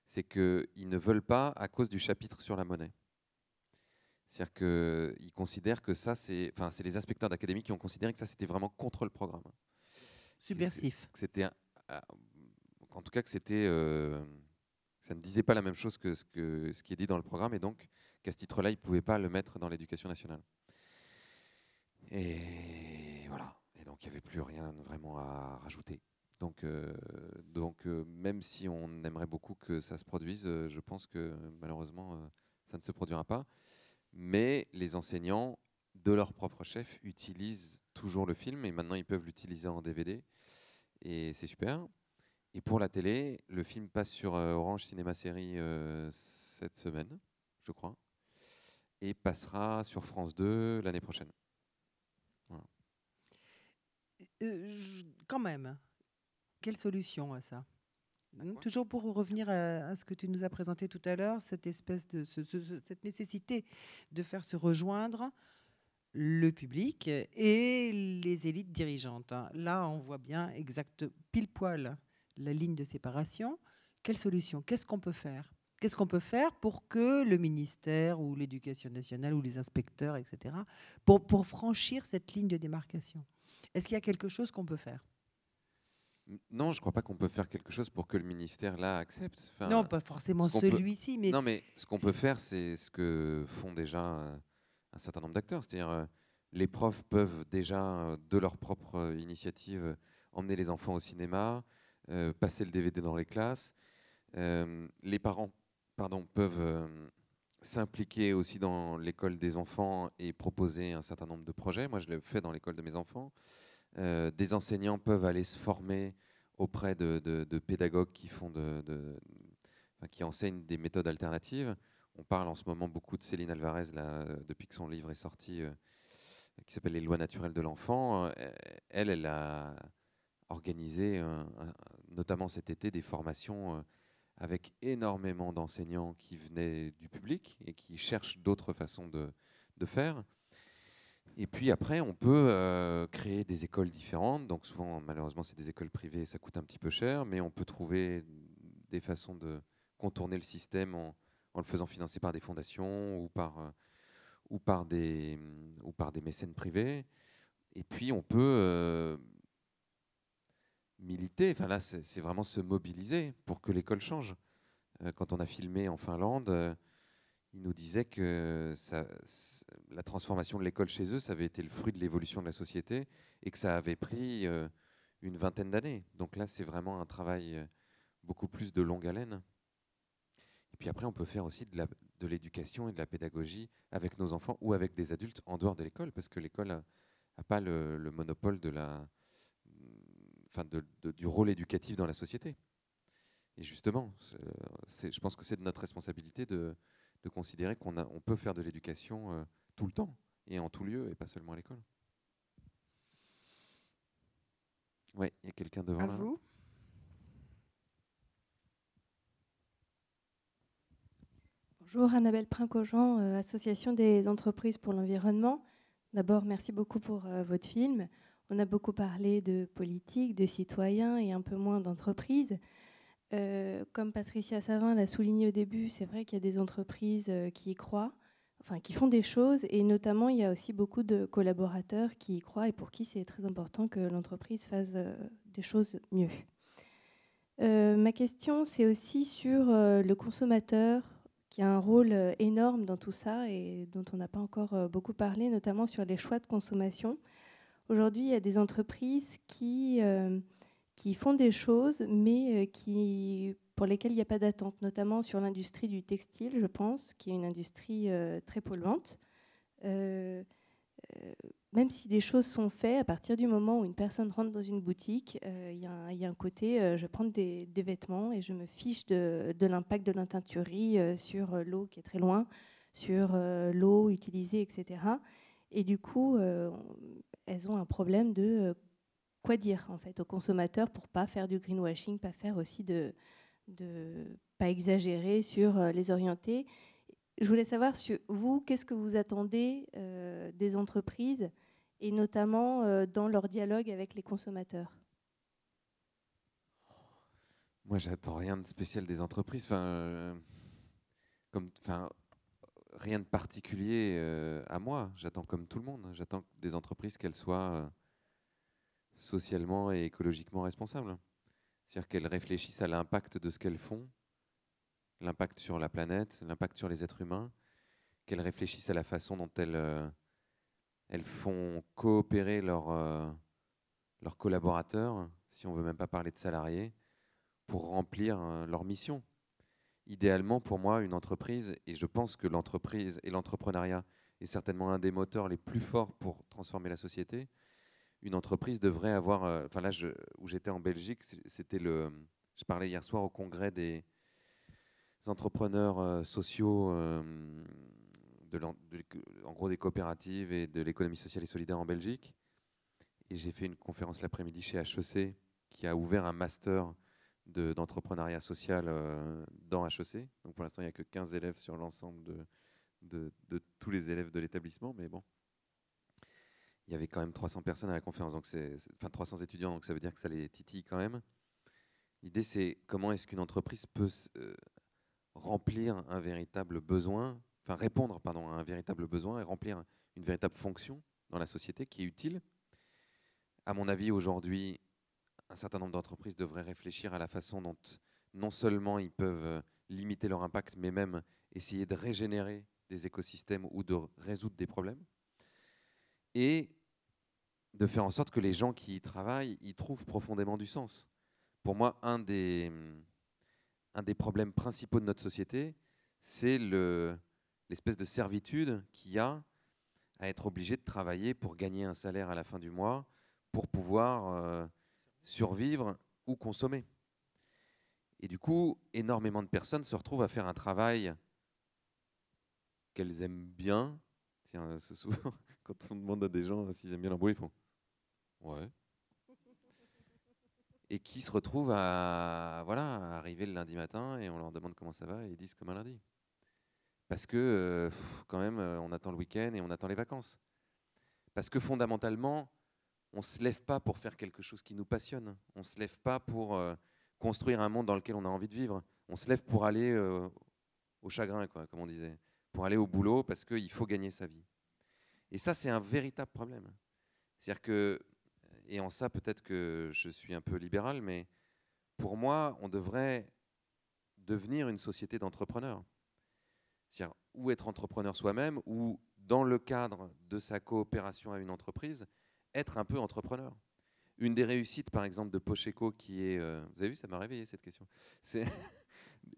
c'est qu'ils ne veulent pas à cause du chapitre sur la monnaie. C'est-à-dire qu'ils considèrent que ça, c'est les inspecteurs d'académie qui ont considéré que ça, c'était vraiment contre le programme. Subversif. En tout cas, que c'était, ça ne disait pas la même chose que ce qui est dit dans le programme, et donc qu'à ce titre-là, ils ne pouvaient pas le mettre dans l'éducation nationale. Et voilà. Et donc, il n'y avait plus rien vraiment à rajouter. Donc même si on aimerait beaucoup que ça se produise, je pense que malheureusement, ça ne se produira pas. Mais les enseignants, de leur propre chef, utilisent toujours le film, et maintenant ils peuvent l'utiliser en DVD, et c'est super. Et pour la télé, le film passe sur Orange Cinéma Série cette semaine, je crois, et passera sur France 2 l'année prochaine. Voilà. Quand même, quelle solution à ça? Toujours pour revenir à ce que tu nous as présenté tout à l'heure, cette espèce de cette nécessité de faire se rejoindre le public et les élites dirigeantes. Là, on voit bien pile poil la ligne de séparation, quelle solution? Qu'est-ce qu'on peut faire? Qu'est-ce qu'on peut faire pour que le ministère ou l'éducation nationale ou les inspecteurs, etc., pour franchir cette ligne de démarcation? Est-ce qu'il y a quelque chose qu'on peut faire? Non, je ne crois pas qu'on peut faire quelque chose pour que le ministère là accepte. Enfin, Non, pas forcément ce qu'on peut- celui-ci, mais Non, mais ce qu'on peut faire, c'est ce que font déjà un certain nombre d'acteurs. C'est-à-dire, les profs peuvent déjà, de leur propre initiative, emmener les enfants au cinéma, passer le DVD dans les classes. Les parents, pardon, peuvent s'impliquer aussi dans l'école des enfants et proposer un certain nombre de projets. Moi, je le fais dans l'école de mes enfants. Des enseignants peuvent aller se former auprès de pédagogues qui qui enseignent des méthodes alternatives. On parle en ce moment beaucoup de Céline Alvarez, là, depuis que son livre est sorti, qui s'appelle Les lois naturelles de l'enfant. Elle a organisé, notamment cet été, des formations avec énormément d'enseignants qui venaient du public et qui cherchent d'autres façons de faire. Et puis après, on peut créer des écoles différentes. Donc souvent, malheureusement, c'est des écoles privées, ça coûte un petit peu cher, mais on peut trouver des façons de contourner le système en le faisant financer par des fondations ou par des mécènes privés. Et puis on peut militer. Enfin là, c'est vraiment se mobiliser pour que l'école change. Quand on a filmé en Finlande, ils nous disaient que la transformation de l'école chez eux, ça avait été le fruit de l'évolution de la société et que ça avait pris une vingtaine d'années. Donc là, c'est vraiment un travail beaucoup plus de longue haleine. Et puis après, on peut faire aussi de l'éducation et de la pédagogie avec nos enfants ou avec des adultes en dehors de l'école, parce que l'école n'a pas le monopole du rôle éducatif dans la société. Et justement, je pense que c'est de notre responsabilité de considérer qu'on peut faire de l'éducation tout le temps et en tout lieu et pas seulement à l'école. Oui, il y a quelqu'un devant À là. vous. Bonjour, Annabelle Princojean, Association des entreprises pour l'environnement. D'abord, merci beaucoup pour votre film. On a beaucoup parlé de politique, de citoyens et un peu moins d'entreprises. Comme Patricia Savin l'a souligné au début, c'est vrai qu'il y a des entreprises qui y croient, enfin qui font des choses, et notamment il y a aussi beaucoup de collaborateurs qui y croient et pour qui c'est très important que l'entreprise fasse des choses mieux. Ma question, c'est aussi sur le consommateur, qui a un rôle énorme dans tout ça et dont on n'a pas encore beaucoup parlé, notamment sur les choix de consommation. Aujourd'hui, il y a des entreprises qui font des choses, mais pour lesquelles il n'y a pas d'attente, notamment sur l'industrie du textile, je pense, qui est une industrie très polluante. Même si des choses sont faites, à partir du moment où une personne rentre dans une boutique, il y a un côté, je prends des vêtements et je me fiche de l'impact de la teinturerie sur l'eau qui est très loin, sur l'eau utilisée, etc. Et du coup, elles ont un problème de quoi dire en fait aux consommateurs pour pas faire du greenwashing, pas faire aussi pas exagérer sur les orienter. Je voulais savoir, vous, qu'est-ce que vous attendez des entreprises et notamment dans leur dialogue avec les consommateurs? Moi, j'attends rien de spécial des entreprises. Rien de particulier à moi. J'attends comme tout le monde. J'attends des entreprises qu'elles soient socialement et écologiquement responsables. C'est-à-dire qu'elles réfléchissent à l'impact de ce qu'elles font, l'impact sur la planète, l'impact sur les êtres humains, qu'elles réfléchissent à la façon dont elles font coopérer leurs collaborateurs, si on ne veut même pas parler de salariés, pour remplir leur mission. Idéalement, pour moi, une entreprise, et je pense que l'entreprise et l'entrepreneuriat est certainement un des moteurs les plus forts pour transformer la société, une entreprise devrait avoir... là, où j'étais en Belgique, je parlais hier soir au congrès des entrepreneurs sociaux, en gros des coopératives et de l'économie sociale et solidaire en Belgique. Et j'ai fait une conférence l'après-midi chez HEC, qui a ouvert un master d'entrepreneuriat social dans HEC. Donc pour l'instant, il n'y a que 15 élèves sur l'ensemble de tous les élèves de l'établissement, mais bon. Il y avait quand même 300 personnes à la conférence, donc 300 étudiants, donc ça veut dire que ça les titille quand même. L'idée, c'est comment est-ce qu'une entreprise peut remplir un véritable besoin, enfin répondre pardon, à un véritable besoin et remplir une véritable fonction dans la société qui est utile. À mon avis, aujourd'hui, un certain nombre d'entreprises devraient réfléchir à la façon dont non seulement ils peuvent limiter leur impact, mais même essayer de régénérer des écosystèmes ou de résoudre des problèmes. Et de faire en sorte que les gens qui y travaillent y trouvent profondément du sens. Pour moi, un des problèmes principaux de notre société, c'est l'espèce de servitude qu'il y a à être obligé de travailler pour gagner un salaire à la fin du mois, pour pouvoir survivre ou consommer. Et du coup, énormément de personnes se retrouvent à faire un travail qu'elles aiment bien. C'est souvent, quand on demande à des gens s'ils aiment bien leur boulot, ils font « ouais ». Et qui se retrouvent à arriver le lundi matin et on leur demande comment ça va et ils disent comme un lundi. Parce que quand même, on attend le week-end et on attend les vacances. Parce que fondamentalement, on ne se lève pas pour faire quelque chose qui nous passionne. On ne se lève pas pour construire un monde dans lequel on a envie de vivre. On se lève pour aller au chagrin, quoi, comme on disait. Pour aller au boulot parce qu'il faut gagner sa vie. Et ça, c'est un véritable problème. C'est-à-dire que, et en ça, peut-être que je suis un peu libéral, mais pour moi, on devrait devenir une société d'entrepreneurs. C'est-à-dire, ou être entrepreneur soi-même, ou dans le cadre de sa coopération à une entreprise, être un peu entrepreneur. Une des réussites, par exemple, de Pocheco, qui est... vous avez vu, ça m'a réveillé cette question. C'est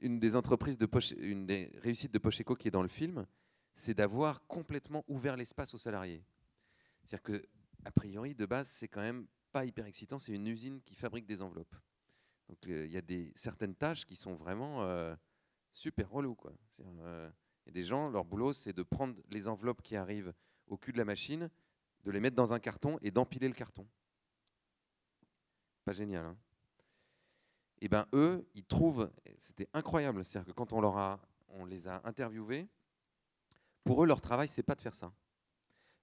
une des réussites de Pocheco qui est dans le film, c'est d'avoir complètement ouvert l'espace aux salariés. C'est-à-dire que, a priori, de base, c'est quand même pas hyper excitant. C'est une usine qui fabrique des enveloppes. Donc, il y a certaines tâches qui sont vraiment super reloues, quoi. Il y a des gens, leur boulot, c'est de prendre les enveloppes qui arrivent au cul de la machine, de les mettre dans un carton et d'empiler le carton. Pas génial, hein? Et bien, eux, ils trouvent, c'était incroyable, c'est-à-dire que quand on les a interviewés, pour eux, leur travail, c'est pas de faire ça.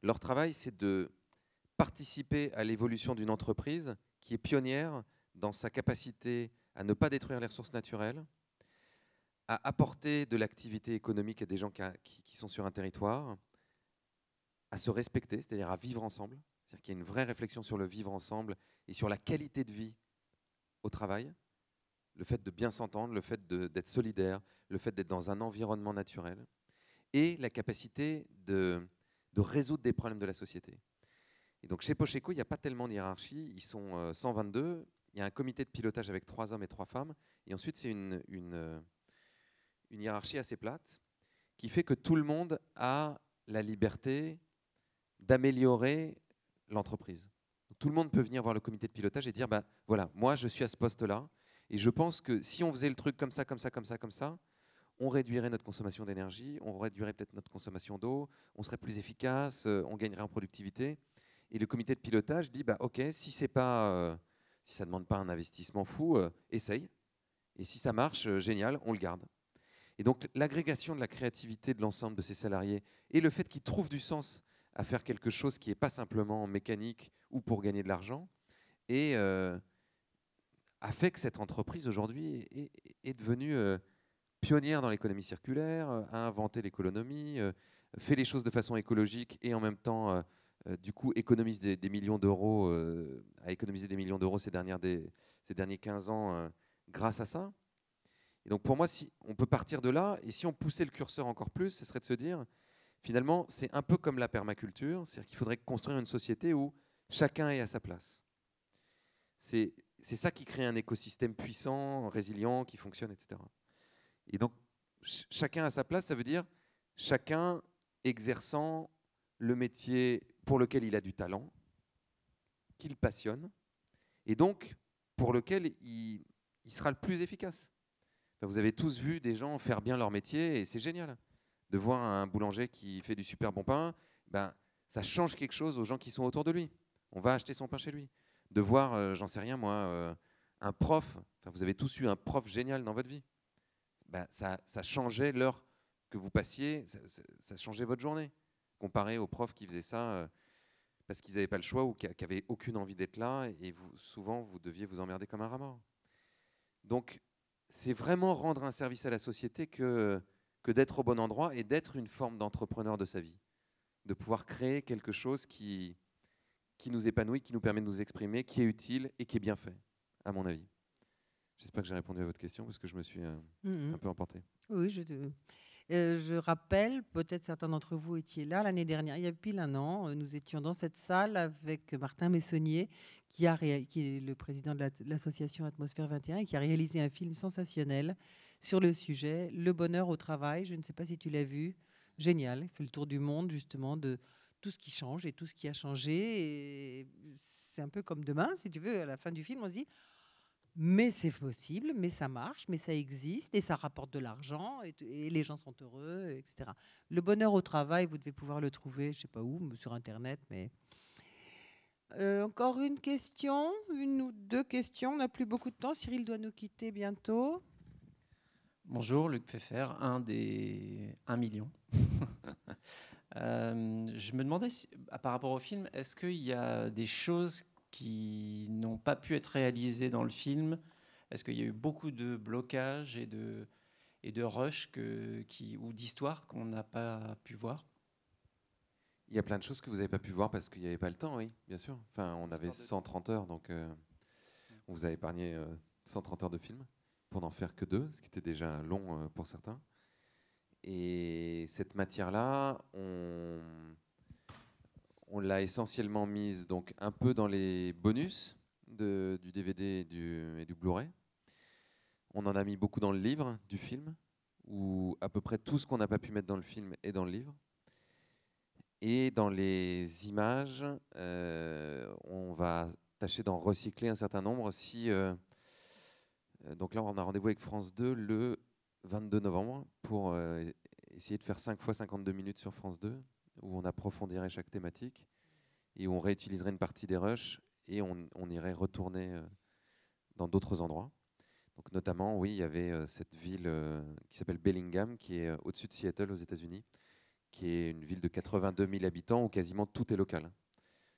Leur travail, c'est de participer à l'évolution d'une entreprise qui est pionnière dans sa capacité à ne pas détruire les ressources naturelles, à apporter de l'activité économique à des gens qui sont sur un territoire, à se respecter, c'est-à-dire à vivre ensemble. C'est-à-dire qu'il y a une vraie réflexion sur le vivre ensemble et sur la qualité de vie au travail, le fait de bien s'entendre, le fait d'être solidaire, le fait d'être dans un environnement naturel, et la capacité de résoudre des problèmes de la société. Et donc chez Pocheco, il n'y a pas tellement de hiérarchie, ils sont 122, il y a un comité de pilotage avec 3 hommes et 3 femmes, et ensuite c'est une hiérarchie assez plate, qui fait que tout le monde a la liberté d'améliorer l'entreprise. Tout le monde peut venir voir le comité de pilotage et dire, bah, voilà, moi je suis à ce poste-là, et je pense que si on faisait le truc comme ça, comme ça, comme ça, comme ça, on réduirait notre consommation d'énergie, on réduirait peut-être notre consommation d'eau, on serait plus efficace, on gagnerait en productivité. Et le comité de pilotage dit, bah, ok, si ça ne demande pas un investissement fou, essaye. Et si ça marche, génial, on le garde. Et donc l'agrégation de la créativité de l'ensemble de ces salariés et le fait qu'ils trouvent du sens à faire quelque chose qui n'est pas simplement mécanique ou pour gagner de l'argent, et a fait que cette entreprise aujourd'hui est devenue pionnière dans l'économie circulaire, a inventé l'économie, fait les choses de façon écologique et en même temps, du coup, économise des millions d'euros, a économisé des millions d'euros ces derniers 15 ans grâce à ça. Et donc pour moi, si on peut partir de là, et si on poussait le curseur encore plus, ce serait de se dire, finalement, c'est un peu comme la permaculture, c'est-à-dire qu'il faudrait construire une société où chacun est à sa place. C'est ça qui crée un écosystème puissant, résilient, qui fonctionne, etc. Et donc, chacun à sa place, ça veut dire chacun exerçant le métier pour lequel il a du talent, qu'il passionne, et donc pour lequel il sera le plus efficace. Enfin, vous avez tous vu des gens faire bien leur métier, et c'est génial. De voir un boulanger qui fait du super bon pain, ben, ça change quelque chose aux gens qui sont autour de lui. On va acheter son pain chez lui. De voir, j'en sais rien moi, un prof, enfin, vous avez tous eu un prof génial dans votre vie. Ben, ça changeait l'heure que vous passiez, ça changeait votre journée, comparé aux profs qui faisaient ça parce qu'ils n'avaient pas le choix ou qui n'avaient aucune envie d'être là, et souvent vous deviez vous emmerder comme un rat mort. Donc, c'est vraiment rendre un service à la société que d'être au bon endroit et d'être une forme d'entrepreneur de sa vie. De pouvoir créer quelque chose qui nous épanouit, qui nous permet de nous exprimer, qui est utile et qui est bien fait, à mon avis. J'espère que j'ai répondu à votre question parce que je me suis un peu emporté. Oui, je rappelle, peut-être certains d'entre vous étiez là l'année dernière, il y a pile un an, nous étions dans cette salle avec Martin Messonnier, qui est le président de l'association Atmosphère 21 et qui a réalisé un film sensationnel sur le sujet, Le bonheur au travail. Je ne sais pas si tu l'as vu. Génial. Il fait le tour du monde, justement, de tout ce qui change et tout ce qui a changé. Et c'est un peu comme demain, si tu veux, à la fin du film, on se dit... Mais c'est possible, mais ça marche, mais ça existe et ça rapporte de l'argent et les gens sont heureux, etc. Le bonheur au travail, vous devez pouvoir le trouver, je ne sais pas où, sur Internet. Mais encore une question, une ou deux questions. On n'a plus beaucoup de temps. Cyril doit nous quitter bientôt. Bonjour, Luc Pfeffer, un des 1 million. Je me demandais, par rapport au film, est-ce qu'il y a des choses qui n'ont pas pu être réalisées dans le film? Est-ce qu'il y a eu beaucoup de blocages et de rush ou d'histoires qu'on n'a pas pu voir? Il y a plein de choses que vous n'avez pas pu voir parce qu'il n'y avait pas le temps, oui, bien sûr. Enfin, on avait 130 heures, donc on vous a épargné 130 heures de film pour n'en faire que 2, ce qui était déjà long pour certains. Et cette matière-là, on l'a essentiellement mise donc un peu dans les bonus du DVD et du Blu-ray. On en a mis beaucoup dans le livre du film, où à peu près tout ce qu'on n'a pas pu mettre dans le film est dans le livre. Et dans les images, on va tâcher d'en recycler un certain nombre. Donc là, on a rendez-vous avec France 2 le 22 novembre pour essayer de faire 5 fois 52 minutes sur France 2, où on approfondirait chaque thématique et où on réutiliserait une partie des rushs et on irait retourner dans d'autres endroits. Donc notamment, oui, il y avait cette ville qui s'appelle Bellingham, qui est au-dessus de Seattle aux États-Unis, qui est une ville de 82 000 habitants où quasiment tout est local.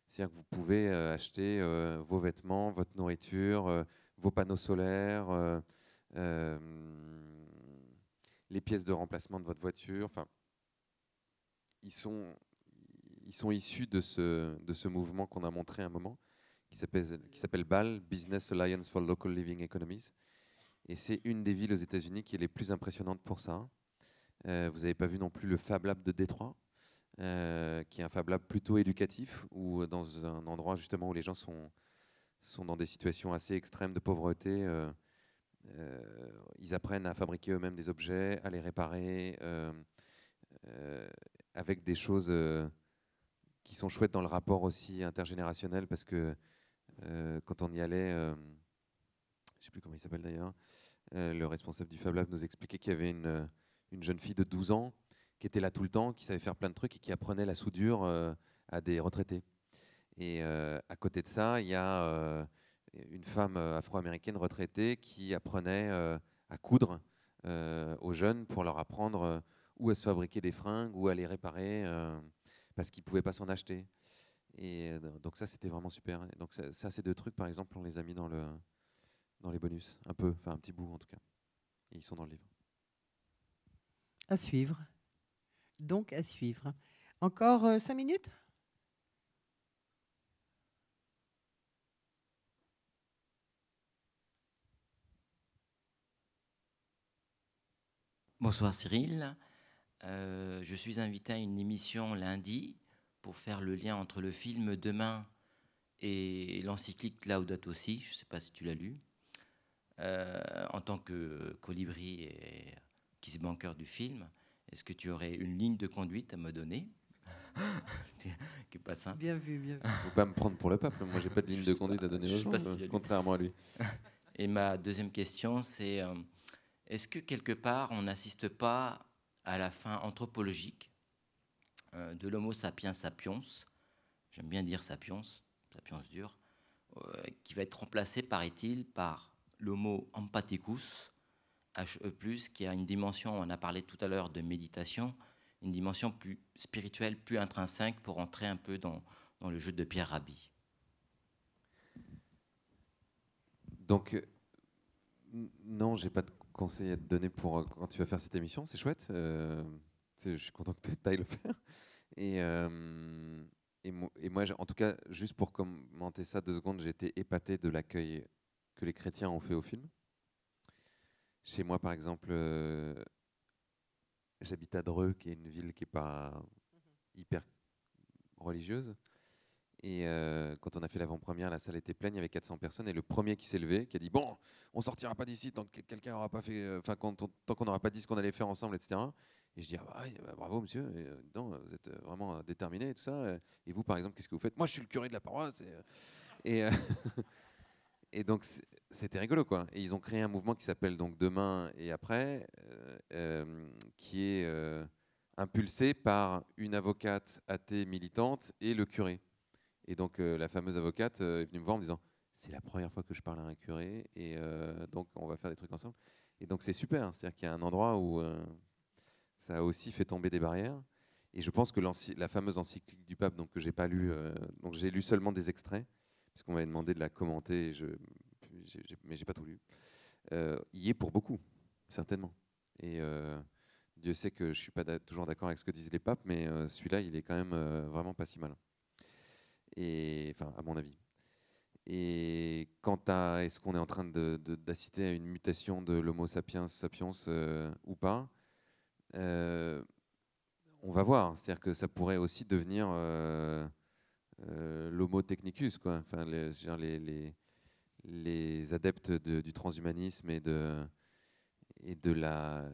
C'est-à-dire que vous pouvez acheter vos vêtements, votre nourriture, vos panneaux solaires, les pièces de remplacement de votre voiture. Enfin, ils sont issus de ce mouvement qu'on a montré à un moment, qui s'appelle BAL, Business Alliance for Local Living Economies. Et c'est une des villes aux États-Unis qui est les plus impressionnantes pour ça. Vous n'avez pas vu non plus le Fab Lab de Détroit, qui est un Fab Lab plutôt éducatif, ou dans un endroit justement où les gens sont dans des situations assez extrêmes de pauvreté. Ils apprennent à fabriquer eux-mêmes des objets, à les réparer, avec des choses qui sont chouettes dans le rapport aussi intergénérationnel, parce que quand on y allait, je ne sais plus comment il s'appelle d'ailleurs, le responsable du Fab Lab nous expliquait qu'il y avait une jeune fille de 12 ans qui était là tout le temps, qui savait faire plein de trucs et qui apprenait la soudure à des retraités. Et à côté de ça, il y a une femme afro-américaine retraitée qui apprenait à coudre aux jeunes pour leur apprendre où à se fabriquer des fringues, où à les réparer, parce qu'ils ne pouvaient pas s'en acheter. Et donc ça, c'était vraiment super. Et donc ça, ces deux trucs, par exemple, on les a mis dans les bonus, un peu, enfin un petit bout en tout cas. Et ils sont dans le livre. À suivre. Donc à suivre. Encore 5 minutes ? Bonsoir Cyril. Je suis invité à une émission lundi pour faire le lien entre le film Demain et l'encyclique Laudato Si. Je ne sais pas si tu l'as lu. En tant que colibri et kiss-banker du film, est-ce que tu aurais une ligne de conduite à me donner? Qui n'est pas simple. Bien vu, bien vu. Il ne faut pas me prendre pour le pape. Moi, je n'ai pas de ligne de conduite à donner aux gens, contrairement à lui. Et ma deuxième question, c'est est-ce que quelque part, on n'assiste pas à la fin anthropologique de l'Homo sapiens sapiens, j'aime bien dire sapiens dur, qui va être remplacé, paraît-il, par l'Homo empathicus, HE+, qui a une dimension, on a parlé tout à l'heure de méditation, une dimension plus spirituelle, plus intrinsèque, pour entrer un peu dans le jeu de Pierre Rabhi. Donc, Non, j'ai pas de conseils à te donner pour quand tu vas faire cette émission. C'est chouette. Je suis content que tu ailles le faire. Et moi, en tout cas, juste pour commenter ça 2 secondes, j'ai été épaté de l'accueil que les chrétiens ont fait au film. Chez moi, par exemple, j'habite à Dreux, qui est une ville qui n'est pas hyper religieuse. Et quand on a fait l'avant-première, la salle était pleine, il y avait 400 personnes. Et le premier qui s'est levé, qui a dit « Bon, on sortira pas d'ici tant que quelqu'un n'aura pas fait, tant qu'on n'aura pas dit ce qu'on allait faire ensemble, etc. » Et je dis ah bah, bravo monsieur, non, vous êtes vraiment déterminé et tout ça. Et vous, par exemple, qu'est-ce que vous faites? Moi, je suis le curé de la paroisse. Et donc, c'était rigolo, quoi. Et ils ont créé un mouvement qui s'appelle donc Demain et Après, qui est impulsé par une avocate athée militante et le curé. Et donc, la fameuse avocate est venue me voir en me disant c'est la première fois que je parle à un curé, et donc on va faire des trucs ensemble. Et donc, c'est super. Hein. C'est-à-dire qu'il y a un endroit où ça a aussi fait tomber des barrières. Et je pense que la fameuse encyclique du pape, donc, que j'ai pas lu, donc j'ai lu seulement des extraits, parce qu'on m'avait demandé de la commenter, mais j'ai pas tout lu. Y est pour beaucoup, certainement. Et Dieu sait que je suis pas toujours d'accord avec ce que disent les papes, mais celui-là, il est quand même vraiment pas si mal. Et enfin, à mon avis. Et quant à est-ce qu'on est en train d'assister à une mutation de l'Homo sapiens sapiens ou pas, on va voir. C'est-à-dire que ça pourrait aussi devenir l'Homo technicus, quoi. Enfin, les adeptes du transhumanisme et de la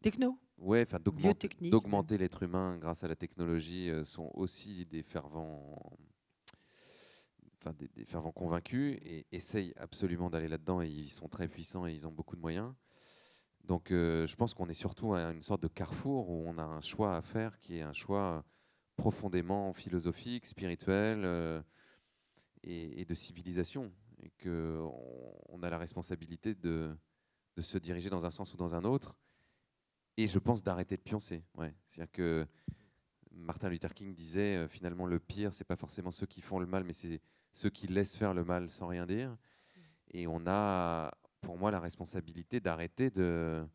techno. Ouais, enfin d'augmenter l'être humain grâce à la technologie sont aussi des fervents, des fervents convaincus et essayent absolument d'aller là-dedans, et ils sont très puissants et ils ont beaucoup de moyens. Donc je pense qu'on est surtout à une sorte de carrefour où on a un choix à faire qui est un choix profondément philosophique, spirituel et de civilisation, et qu'on a la responsabilité de se diriger dans un sens ou dans un autre, et je pense d'arrêter de pioncer. Ouais. C'est-à-dire que Martin Luther King disait finalement le pire, c'est pas forcément ceux qui font le mal, mais c'est ceux qui laissent faire le mal sans rien dire. Et on a, pour moi, la responsabilité d'arrêter de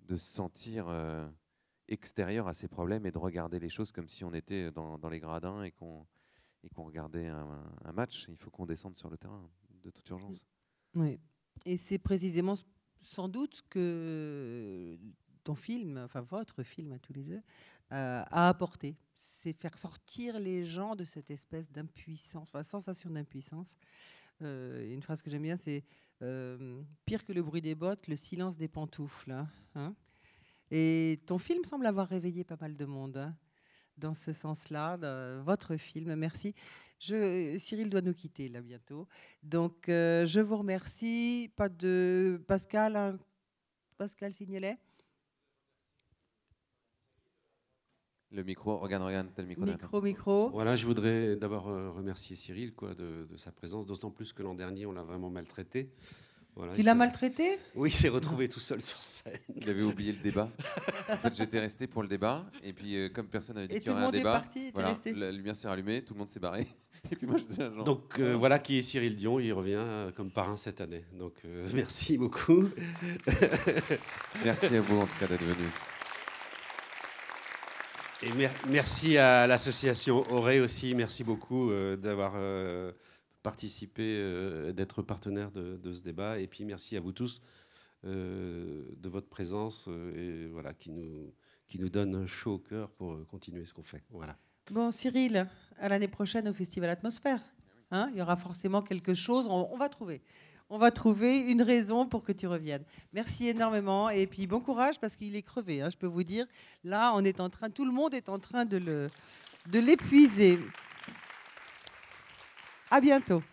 se sentir extérieur à ces problèmes et de regarder les choses comme si on était dans les gradins et qu'on regardait un match. Il faut qu'on descende sur le terrain de toute urgence. Oui. Et c'est précisément sans doute que ton film, enfin votre film à tous les deux, a apporté. C'est faire sortir les gens de cette espèce d'impuissance, enfin, sensation d'impuissance. Une phrase que j'aime bien, c'est pire que le bruit des bottes, le silence des pantoufles. Hein. Et ton film semble avoir réveillé pas mal de monde, hein, dans ce sens-là. Votre film, merci. Cyril doit nous quitter là bientôt. Donc je vous remercie. Pas de Pascal, hein, Pascal Signolet. Le micro, regarde, t'as le micro. Micro. Voilà, je voudrais d'abord remercier Cyril de sa présence, d'autant plus que l'an dernier, on l'a vraiment maltraité. Voilà, tu l'as maltraité? Oui, il s'est retrouvé tout seul sur scène. Il avait oublié le débat. En fait, j'étais resté pour le débat, et puis comme personne n'avait dit qu'il y aurait un débat, voilà, la lumière s'est rallumée, tout le monde s'est barré. Et puis moi, je disais, genre, donc voilà qui est Cyril Dion, il revient comme parrain cette année. Donc merci beaucoup. Merci à vous en tout cas d'être venu. Et merci à l'association Auré aussi, merci beaucoup d'avoir participé, d'être partenaire de ce débat. Et puis merci à vous tous de votre présence et voilà, qui nous donne chaud au cœur pour continuer ce qu'on fait. Voilà. Bon, Cyril, à l'année prochaine au Festival Atmosphère. Hein, il y aura forcément quelque chose, on va trouver. On va trouver une raison pour que tu reviennes. Merci énormément et puis bon courage parce qu'il est crevé, hein, je peux vous dire. Là, tout le monde est en train de l'épuiser. À bientôt.